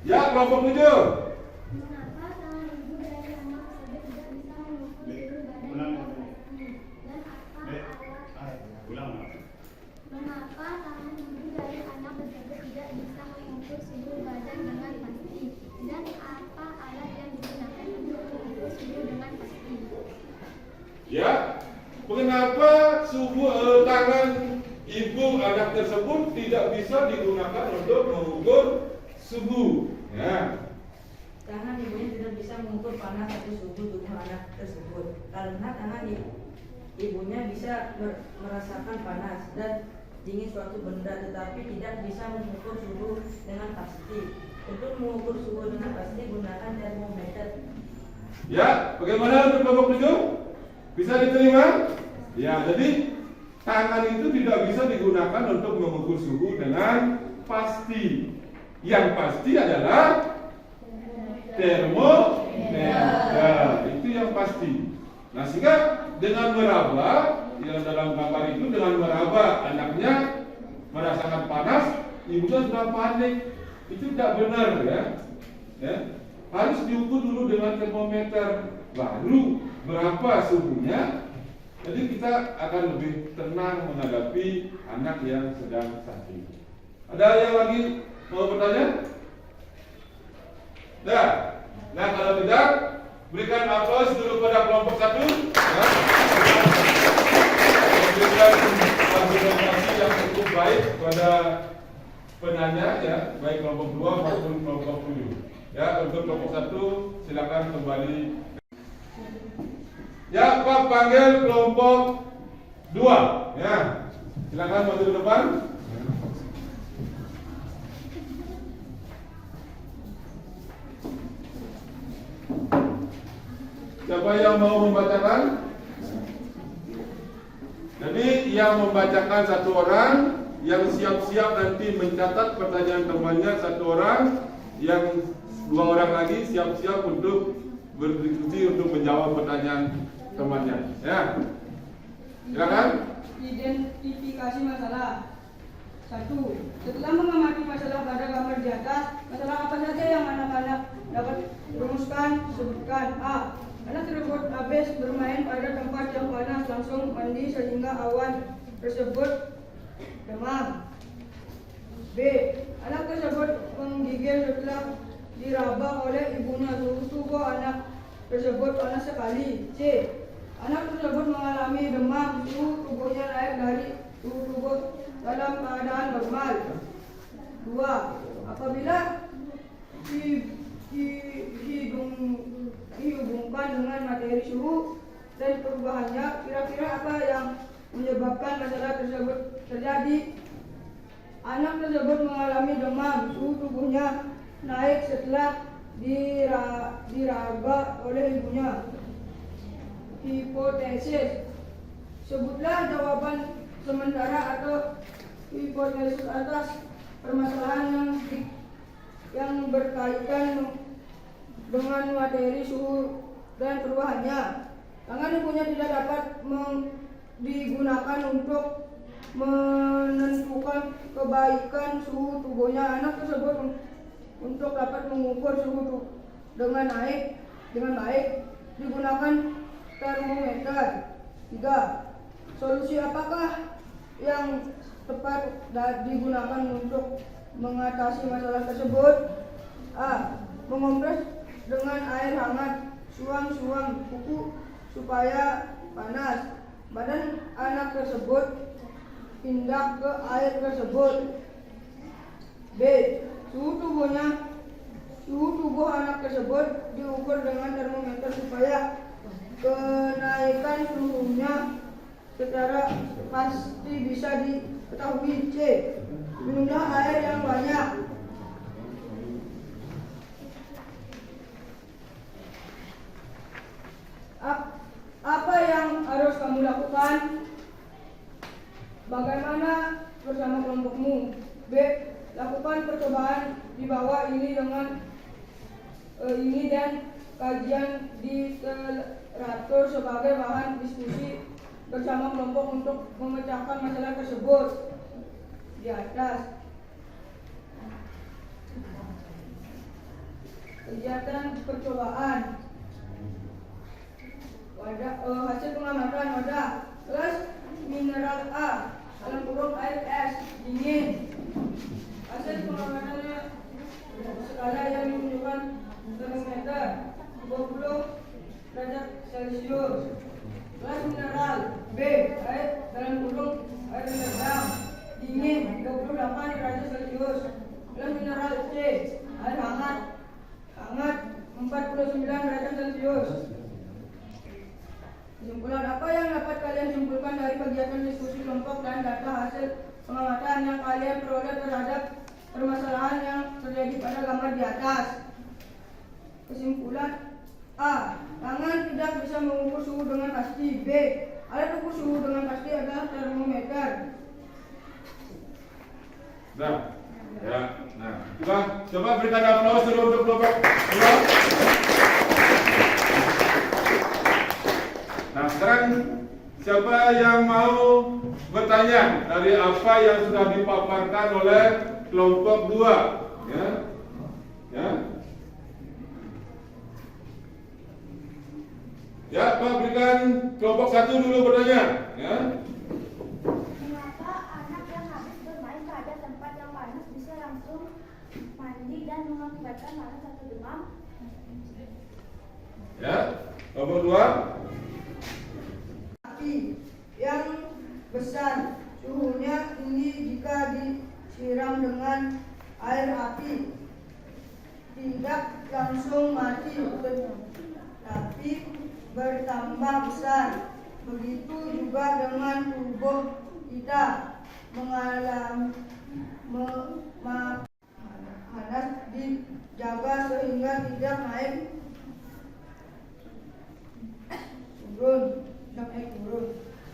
Ya, kelompok 7. Mengapa tangan ibu dari anak tersebut tidak bisa mengukur suhu badan yang pasti? Dan apa alat? Mengapa tangan ibu dari anak tersebut tidak bisa mengukur suhu badan dengan pasti? Dan apa alat yang digunakan untuk mengukur suhu dengan pasti? Ya, kenapa suhu tangan ibu anak tersebut tidak bisa digunakan untuk mengukur suhu? Ya. Tangan ibunya tidak bisa mengukur panas atau suhu tubuh anak tersebut karena tangan ibunya bisa merasakan panas dan dingin suatu benda, tetapi tidak bisa mengukur suhu dengan pasti. Untuk mengukur suhu dengan pasti gunakan termometer. Ya, bagaimana untuk kelompok 7? Bisa diterima? Ya, jadi tangan itu tidak bisa digunakan untuk mengukur suhu dengan pasti. Yang pasti adalah termometer. Itu yang pasti. Nah, sehingga dengan meraba, yang dalam gambar itu dengan meraba anaknya merasakan panas, ibunya sudah panik. Itu tidak benar ya. Ya. Harus diukur dulu dengan termometer, baru berapa suhunya. Jadi kita akan lebih tenang menghadapi anak yang sedang sakit. Ada yang lagi mau bertanya? Nah, kalau tidak, berikan aplaus dulu pada kelompok 1 ya. Berikan argumentasi yang cukup baik pada penanya ya, baik kelompok 2 maupun kelompok 7. Ya, untuk kelompok 1 silakan kembali. Ya, Pak, panggil kelompok 2 ya. Silakan maju ke depan. Siapa yang mau membacakan? Jadi yang membacakan satu orang, yang siap-siap nanti mencatat pertanyaan temannya satu orang, yang dua orang lagi siap-siap untuk berdiskusi untuk menjawab pertanyaan temannya. Ya, silakan. Identifikasi masalah. 1. Setelah mengamati masalah pada gambar di atas, masalah apa saja yang anak-anak dapat rumuskan? Sebutkan. A. Anak tersebut habis bermain pada tempat yang panas, langsung mandi sehingga awan tersebut demam. B. Anak tersebut menggigil setelah diraba oleh ibunya. Suhu tubuh anak tersebut panas sekali. C. Anak tersebut mengalami demam, suhu tubuhnya naik dari suhu tubuh dalam keadaan normal. 2. Apabila dihubungkan dengan materi suhu dan perubahannya, kira-kira apa yang menyebabkan masalah tersebut terjadi? Anak tersebut mengalami demam, suhu tubuhnya naik setelah diraba oleh ibunya. Hipotesis. Sebutlah jawaban sementara atau hipotesis atas permasalahan yang berkaitan dengan materi suhu dan perubahannya. Tangan ibunya tidak dapat digunakan untuk menentukan kebaikan suhu tubuhnya anak tersebut. Untuk dapat mengukur suhu dengan baik digunakan termometer. 3. Solusi apakah yang tepat digunakan untuk mengatasi masalah tersebut? A. Mengompres dengan air hangat suam-suam kuku supaya panas. Badan anak tersebut pindah ke air tersebut. B. Suhu tubuh anak tersebut diukur dengan termometer supaya kenaikan suhunya secara pasti bisa diketahui. C. Minumlah air yang banyak. Apa yang harus kamu lakukan? Bagaimana bersama kelompokmu? B. Lakukan percobaan di bawah ini dengan ini dan kajian diteratur sebagai bahan diskusi bersama kelompok untuk memecahkan masalah tersebut. Di atas kegiatan percobaan. Hasil pengamatan wadah kelas mineral A dalam kurung air es dingin. Hasil pengamatannya skala yang menunjukkan termometer 20 derajat Celcius. Kelas mineral B air dalam kurung air redang dingin 28 derajat Celcius. Kelas mineral C air hangat 49 derajat Celcius. Kesimpulan, apa yang dapat kalian simpulkan dari kegiatan diskusi kelompok dan data hasil pengamatan yang kalian peroleh terhadap permasalahan yang terjadi pada gambar di atas? Kesimpulan A. Tangan tidak bisa mengukur suhu dengan pasti. B. Alat ukur suhu dengan pasti adalah termometer. Nah, ya, coba berikan aplaus dulu untuk kelompok. Nah, sekarang siapa yang mau bertanya dari apa yang sudah dipaparkan oleh kelompok 2? Ya, Pak, berikan kelompok 1 dulu bertanya. Ya. Mengapa anak yang habis bermain pada tempat yang panas bisa langsung mandi dan mengakibatkan panas atau demam? Ya, kelompok 2. Yang besar suhunya tinggi jika disiram dengan air api tidak langsung mati tapi bertambah besar. Begitu juga dengan tubuh kita mengalami panas dijaga sehingga tidak naik turun.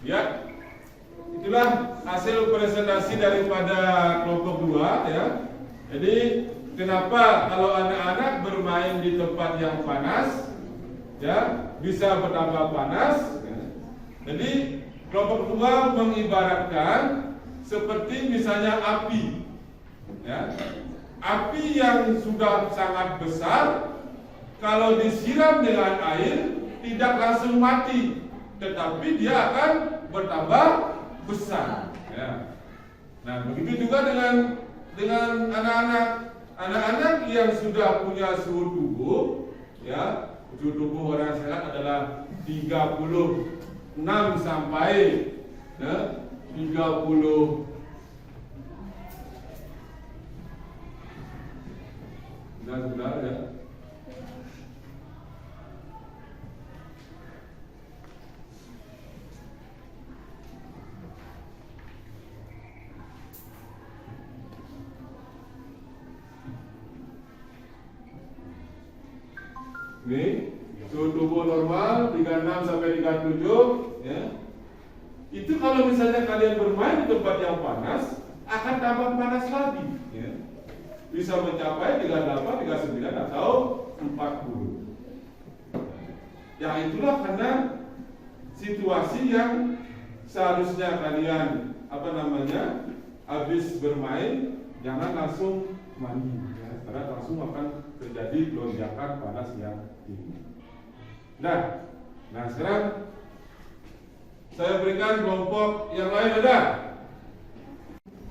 Ya, hasil presentasi daripada kelompok 2 ya. Jadi kenapa kalau anak-anak bermain di tempat yang panas ya bisa bertambah panas ya. Jadi kelompok 2 mengibaratkan seperti misalnya api ya. Api yang sudah sangat besar kalau disiram dengan air tidak langsung mati, tetapi dia akan bertambah besar ya. Nah begitu juga dengan anak-anak yang sudah punya suhu tubuh ya. Suhu tubuh orang sehat adalah 36 sampai ya, 30 sudah ya. Ini suhu tubuh normal 36 sampai 37 ya. Itu kalau misalnya kalian bermain di tempat yang panas akan tambah panas lagi ya. Bisa mencapai 38, 39 atau 40. Ya itulah karena situasi yang seharusnya kalian habis bermain jangan langsung mandi ya, karena langsung akan terjadi lonjakan panas yang tinggi. Nah sekarang saya berikan kelompok yang lain ada.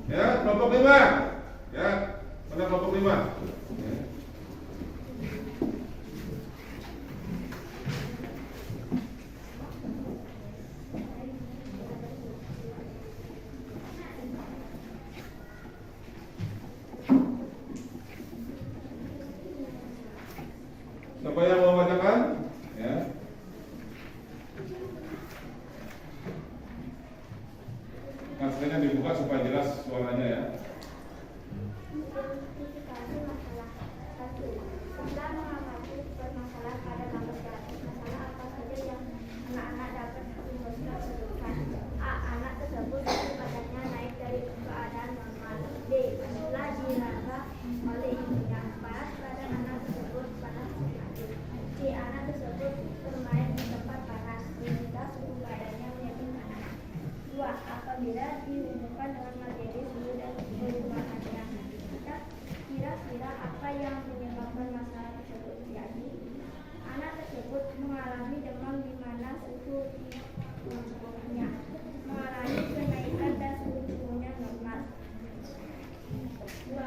Ya, kelompok 5. Ya, mana kelompok 5? Ya. Siapa yang mau bacakan? Ya. Naskahnya dibuka supaya jelas suaranya ya. Identifikasi masalah. 1. Setelah mengamati permasalahan pada gambar grafis, masalah apa saja yang anak-anak dapat rumuskan sebutkan. A. Anak tersebut suhu badannya naik dari keadaan normal. B. Setelah diraba oleh ibunya, panas badan anak tersebut panas sekali. C. Anak tersebut bermain di tempat panas sehingga suhu badannya menjadi panas. 2. Apabila dihubungkan dengan materi suhu dan perubahannya, kira-kira apa yang menyebabkan masalah tersebut terjadi? Anak tersebut mengalami demam di mana suhu tubuhnya mengalami kenaikan dan suhu tubuhnya normal. 2.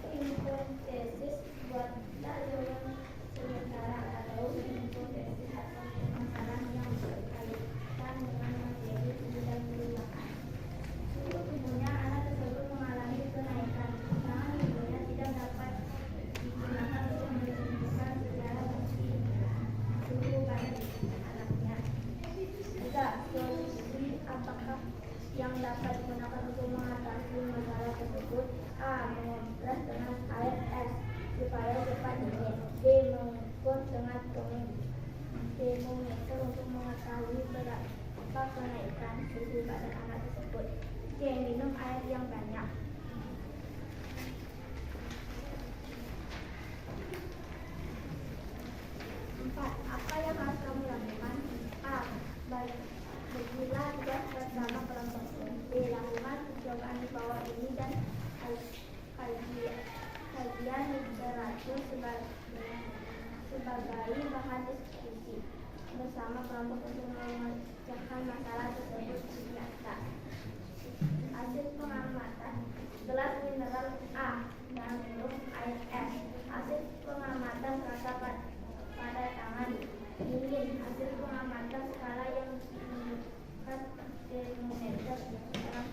Hipotesis buatlah jawaban sementara atau hipotesis atau masalah yang berkaitan dengan materi suhu dan perubahan. Suhu tubuhnya anak tersebut mengalami kenaikan, namun ibunya tidak dapat digunakan untuk menentukan secara pasti suhu badan anaknya. 3. Solusi apakah yang dapat digunakan untuk mengatasi masalah tersebut? A. Mengoplos dengan air es supaya cepat dingin. B. Mengukur dengan termometer untuk mengetahui berapa kenaikan suhu badan anak tersebut. C. Minum air yang banyak. 4. Apa yang harus kamu lakukan? A. Bagilah tugas bersama kelompokmu. B. Lakukan percobaan di bawah ini dan kajian literatur sebagai bahan diskusi bersama kelompok untuk memecahkan masalah tersebut di atas. Hasil pengamatan: gelas mineral A dan minum air es. Hasil pengamatan rasa pada tangan dingin. Hasil pengamatan skala yang menunjukkan termometer dalam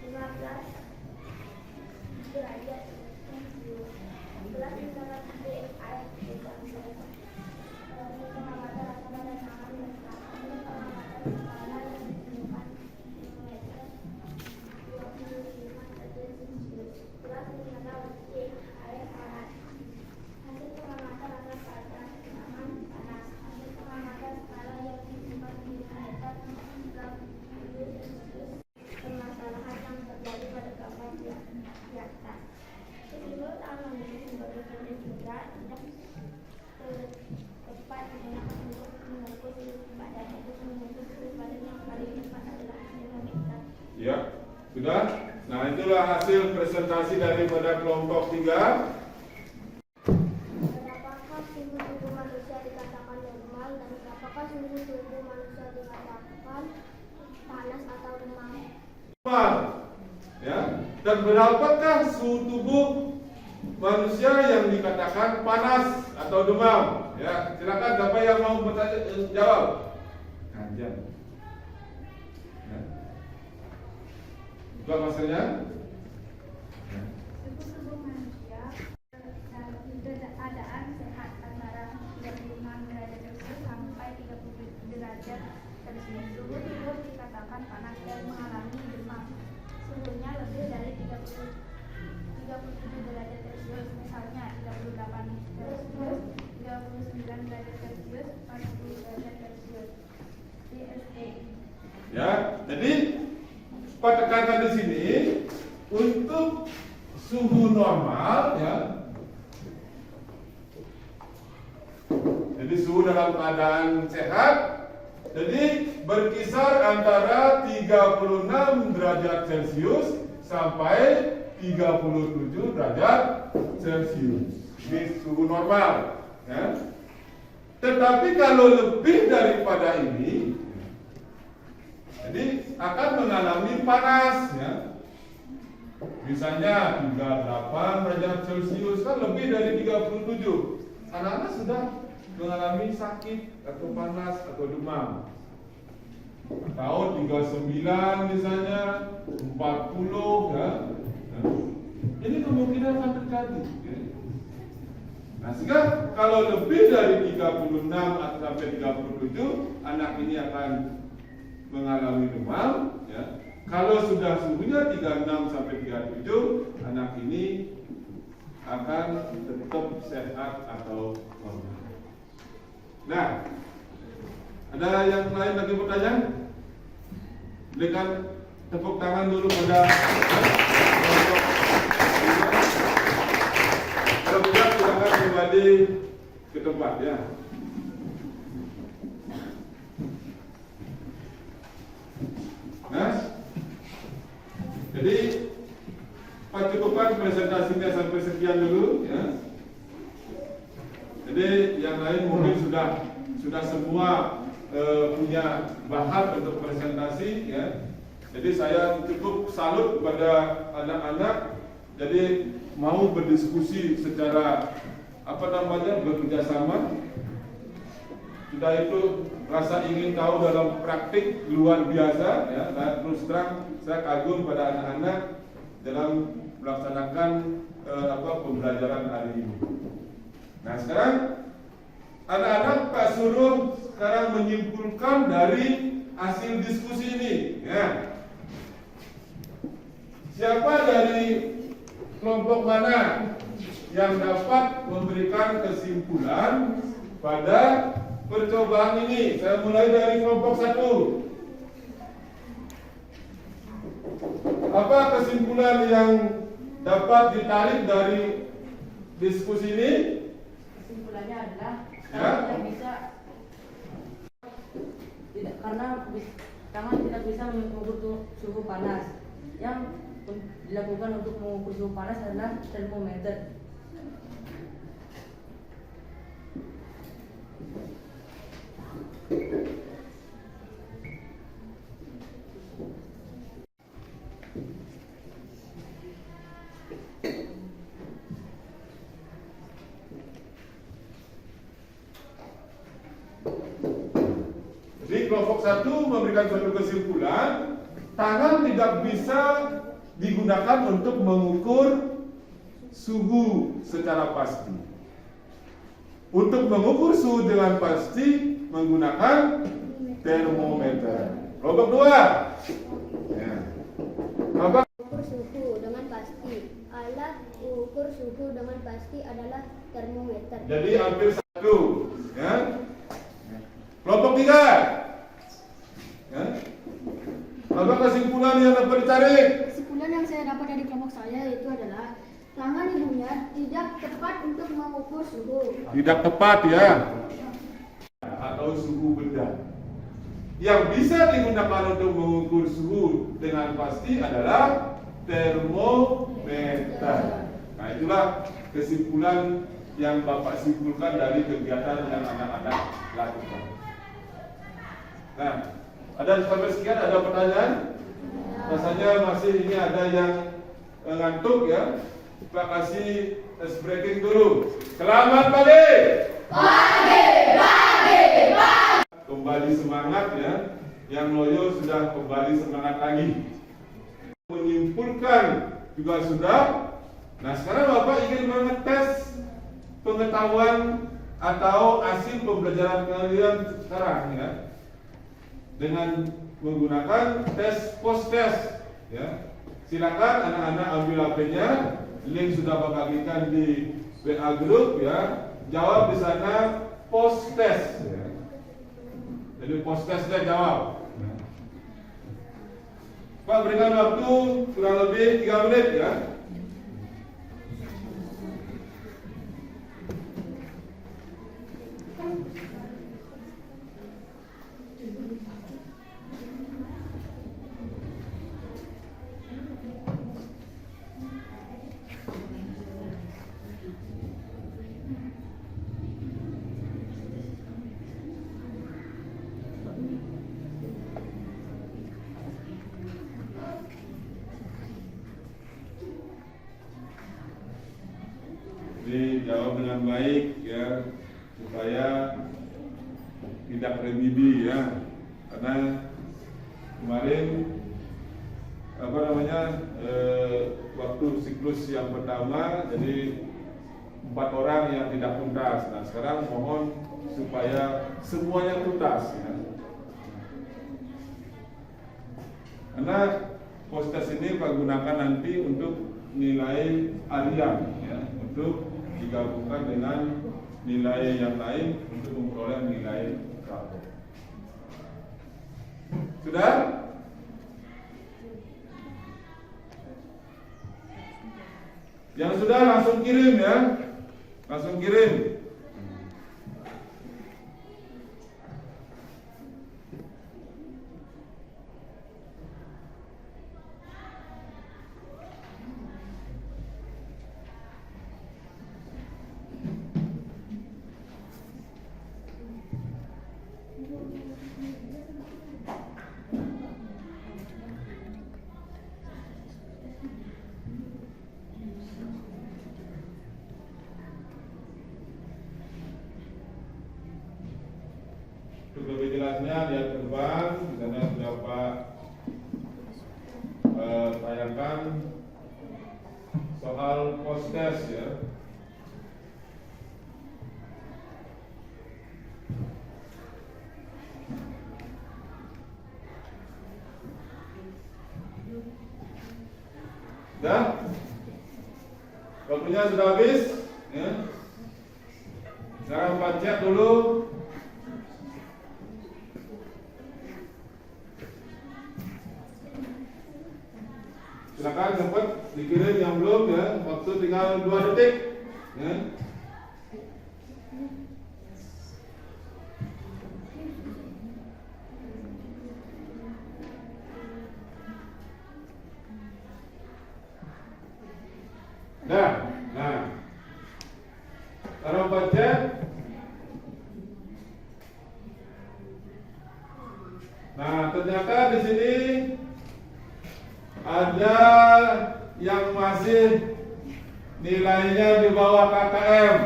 15 derajat Celcius. Gelas mineral B air dan pengamatan rasa pada tangan dan hasil pengamatan skala yang menunjukkan termometer 25 derajat Celcius. Gelas mineral C air panas. Hasil pengamatan rasa pada tangan panas. Hasil pengamatan Sudah? Nah, itulah hasil presentasi daripada kelompok 3. Apakah suhu tubuh manusia dikatakan normal dan apakah suhu tubuh manusia dikatakan panas atau demam? Normal. Ya. Dan berapakah suhu tubuh manusia yang dikatakan panas atau demam? Ya, silakan siapa yang mau bertanya jawab. Kanjeng. Ya. Buka maksudnya? Suhu tubuh manusia dalam keadaan sehat antara 36 derajat Celcius sampai 30 derajat Celcius. Suhu tubuh dikatakan panas dan mengalami demam. Suhunya lebih dari 37 derajat Celcius, misalnya 38 Celcius, 39 derajat Celcius, 40 derajat Celcius. DSE. Ya, jadi tekankan di sini untuk suhu normal, ya. Jadi suhu dalam keadaan sehat, jadi berkisar antara 36 derajat Celcius sampai 37 derajat Celcius. Ini suhu normal, ya. Tetapi kalau lebih daripada ini, jadi akan mengalami panas, ya. Misalnya 38 derajat Celcius kan lebih dari 37. Anak-anak sudah mengalami sakit atau panas atau demam. Atau 39 misalnya, 40 ya. Ini kemungkinan akan terjadi, ya. Nah, sehingga kalau lebih dari 36 atau sampai 37, anak ini akan mengalami demam, ya. Kalau sudah suhunya 36 sampai 37, anak ini akan tetap sehat atau normal. Nah, ada yang lain lagi pertanyaan? Berikan tepuk tangan dulu pada kalau tidak silakan kembali ke tempat, ya. Nah, jadi cukupkan presentasinya sampai sekian dulu, ya. Jadi yang lain mungkin sudah semua punya bahan untuk presentasi, ya. Jadi saya cukup salut kepada anak-anak. Jadi mau berdiskusi secara bekerja sama. Sudah itu rasa ingin tahu dalam praktik luar biasa, ya. Dan terus terang saya kagum pada anak-anak dalam melaksanakan pembelajaran hari ini. Nah, sekarang anak-anak Pak suruh sekarang menyimpulkan dari hasil diskusi ini, ya. Siapa dari kelompok mana yang dapat memberikan kesimpulan pada percobaan ini? Saya mulai dari kelompok 1. Apa kesimpulan yang dapat ditarik dari diskusi ini? Kesimpulannya adalah Ya. tidak bisa karena tangan tidak bisa mengukur suhu panas. Yang dilakukan untuk mengukur suhu panas adalah termometer. Jadi kelompok 1 memberikan suatu kesimpulan, tangan tidak bisa digunakan untuk mengukur suhu secara pasti. Untuk mengukur suhu dengan pasti menggunakan termometer. Kelompok 2. Ya. Apa? Ukur suhu dengan pasti. Alat ukur suhu dengan pasti adalah termometer. Jadi hampir 1, ya. Kelompok 3. Ya. Apa kesimpulan yang dapat ditarik? Kesimpulan yang saya dapat dari kelompok saya yaitu adalah tangan ibunya tidak tepat untuk mengukur suhu. Tidak tepat, ya. Atau suhu benda. yang bisa digunakan untuk mengukur suhu dengan pasti adalah termometer. Nah, itulah kesimpulan yang Bapak simpulkan dari kegiatan yang anak-anak lakukan. Nah, ada sampai sekian, ada pertanyaan? Rasanya masih ini ada yang ngantuk ya. Pak kasih ice breaking dulu. Selamat pagi. Kembali semangat ya. Yang loyo sudah kembali semangat lagi. Menyimpulkan juga sudah. Nah, sekarang Bapak ingin mengetes pengetahuan atau hasil pembelajaran kalian sekarang ya. Dengan menggunakan tes post test ya. Silakan anak-anak ambil HP-nya, link sudah Bapak bagikan di WA group ya. Jawab di sana post test ya. Jadi post testnya jawab. Pak berikan waktu kurang lebih 3 menit ya. Dijawab dengan baik ya, supaya tidak remedi ya, karena kemarin waktu siklus yang pertama jadi 4 orang yang tidak tuntas. Nah sekarang mohon supaya semuanya tuntas ya. Karena post test ini Pak gunakan nanti untuk nilai harian ya, untuk digabungkan dengan nilai yang lain untuk memperoleh nilai rapor. Sudah? Yang sudah langsung kirim ya. Langsung kirim. Untuk lebih jelasnya lihat ke depan, di sana sudah Pak tayangkan soal post test ya. Sudah? Waktunya sudah habis ya. Sekarang Pak cek dulu. Silakan sempat dikirim yang belum ya, waktu tinggal 2 detik ya. Nah, taruh baca. Nah, ternyata di sini ada yang masih nilainya di bawah KKM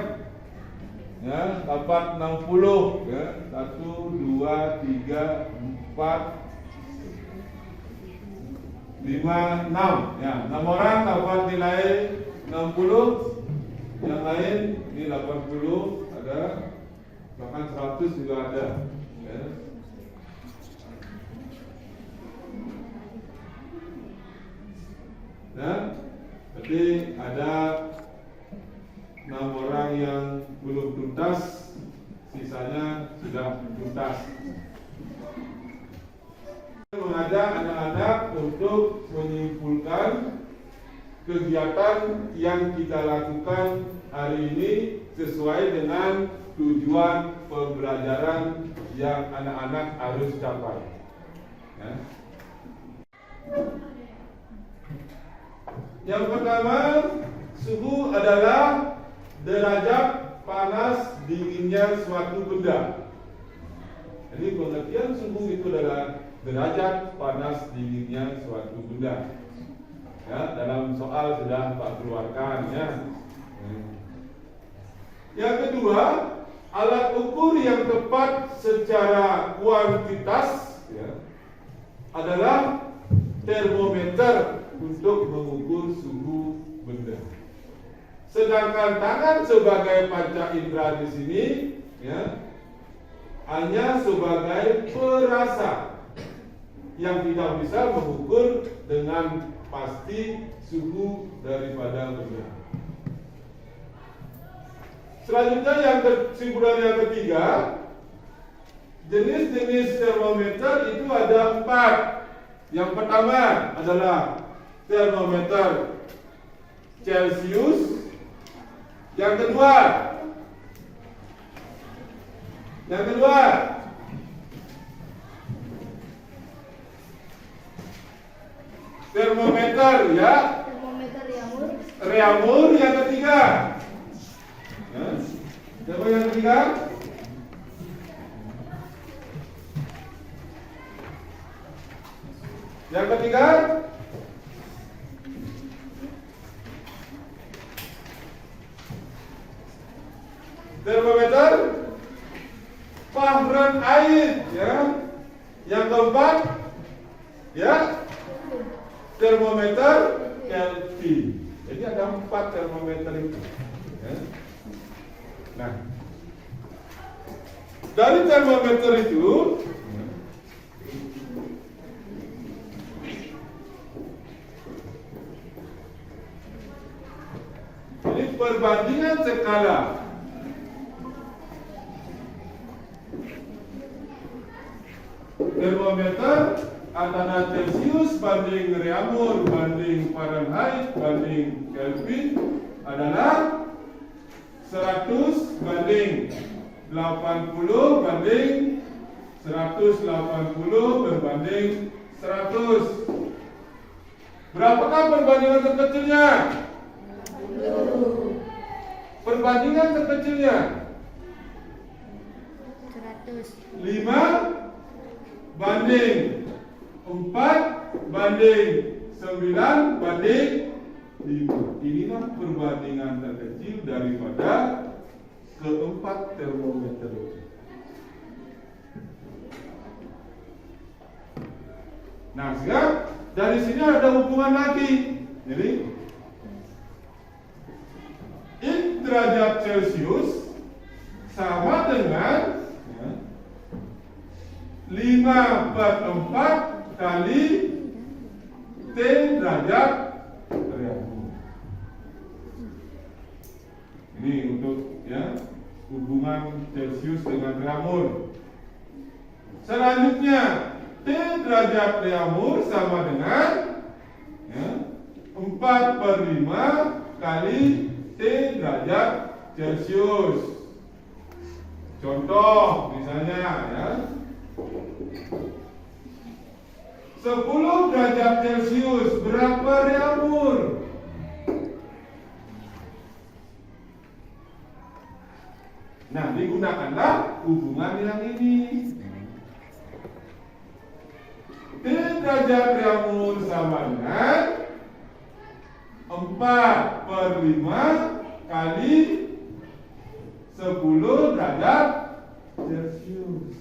ya, dapat 60 ya, 1, 2, 3, 4, 5, 6 ya, 6 orang dapat nilai 60, yang lain ini 80 ada, bahkan 100 juga ada ya. Nah, berarti ada 6 orang yang belum tuntas, sisanya sudah tuntas. Mengajak anak-anak untuk menyimpulkan kegiatan yang kita lakukan hari ini sesuai dengan tujuan pembelajaran yang anak-anak harus capai. Ya. Yang pertama, suhu adalah derajat panas dinginnya suatu benda. Jadi pengertian suhu itu adalah derajat panas dinginnya suatu benda. Ya, dalam soal sudah Pak keluarkan ya. Yang kedua, alat ukur yang tepat secara kuantitas ya, adalah termometer untuk mengukur suhu benda. Sedangkan tangan sebagai panca indera di sini ya, hanya sebagai perasa yang tidak bisa mengukur dengan pasti suhu daripada benda. Selanjutnya kesimpulan yang ketiga, jenis-jenis termometer itu ada 4. Yang pertama adalah termometer Celcius. Yang kedua termometer ya, Termometer Reaumur. Reaumur. Yang ketiga ya, siapa yang ketiga? Yang ketiga termometer Fahrenheit ya. Yang keempat ya, termometer Kelvin. Jadi ada 4 termometer itu ya. Nah, dari termometer itu ini perbandingan skala termometer antara Celcius banding Reaumur banding Fahrenheit banding Kelvin adalah 100 banding 80 banding 180 berbanding 100. Berapakah perbandingan terkecilnya? Perbandingan terkecilnya 100. 5 banding 4 banding 9 banding 5. Inilah perbandingan terkecil daripada keempat termometer. Nah, sekarang dari sini ada hubungan lagi. Jadi in derajat Celcius sama dengan 5/4 kali T derajat Reaumur. Ini untuk ya hubungan Celcius dengan Reaumur. Selanjutnya T derajat Reaumur sama dengan ya, 4/5 kali T derajat Celcius. Contoh misalnya ya, 10 derajat Celcius berapa Reaumur? Nah, digunakanlah hubungan yang ini. T derajat Reaumur sama dengan 4/5 kali 10 derajat Celcius.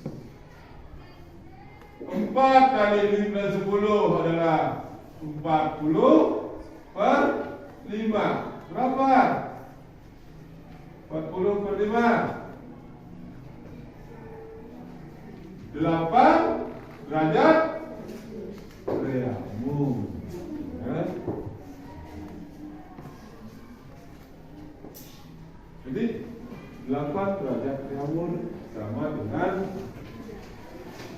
4 kali 10 adalah 40/5. Berapa? 40/5. 8 derajat Reaumur. Ya. Jadi 8 derajat Reaumur sama dengan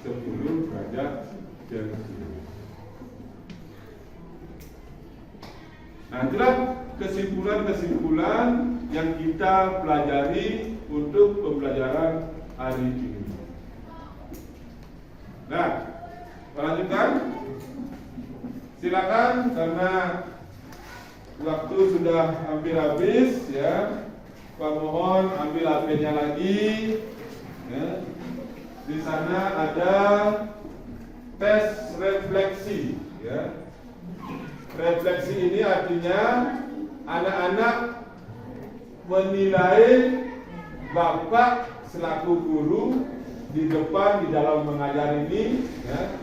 10 derajat Celcius. Nah, itulah kesimpulan-kesimpulan yang kita pelajari untuk pembelajaran hari ini. Lanjutkan. Silakan karena waktu sudah hampir habis ya. Pak mohon ambil HP-nya lagi. Ya. Di sana ada tes refleksi ya. Refleksi ini artinya anak-anak menilai Bapak selaku guru di depan di dalam mengajar ini ya,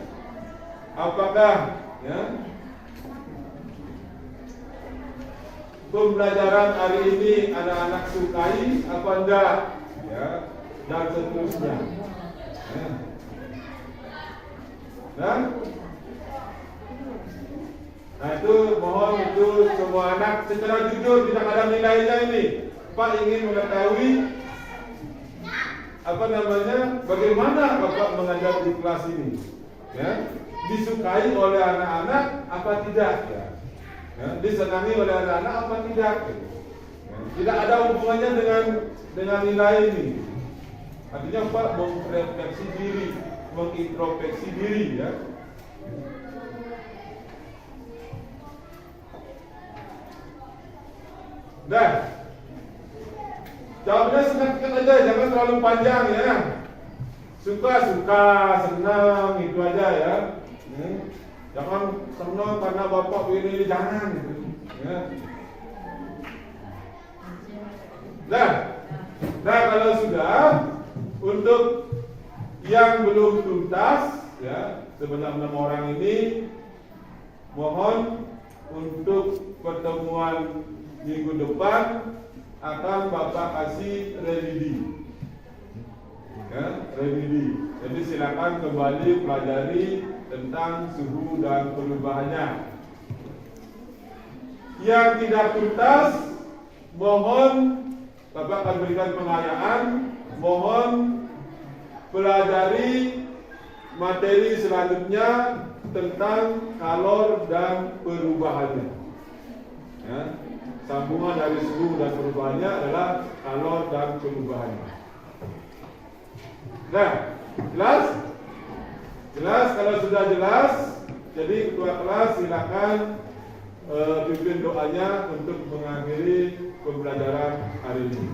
apakah ya pembelajaran hari ini anak-anak sukai apa enggak ya, dan seterusnya ya. Dan nah itu mohon itu semua anak secara jujur tidak ada nilainya ini. Pak ingin mengetahui apa namanya, bagaimana Bapak mengajar di kelas ini ya, disukai oleh anak-anak apa tidak ya, disenangi oleh anak-anak apa tidak ya. Tidak ada hubungannya dengan nilai ini. Artinya Pak merefleksi diri, mengintrospeksi diri ya. Dah. Jawabnya singkat aja, jangan terlalu panjang ya. Suka, senang, itu aja ya. Jangan senang karena Bapak ini jangan gitu. Ya. Nah, kalau sudah, untuk yang belum tuntas ya, sebanyak 6 orang ini mohon untuk pertemuan minggu depan akan Bapak kasih revisi ya, revisi. Jadi silakan kembali pelajari tentang suhu dan perubahannya. Yang tidak tuntas mohon Bapak akan berikan pengayaan, mohon pelajari materi selanjutnya tentang kalor dan perubahannya ya. Sambungan dari suhu dan perubahannya adalah kalor dan perubahannya. Nah, jelas? Jelas, kalau sudah jelas, jadi ketua kelas silakan pimpin doanya untuk mengakhiri pembelajaran hari ini.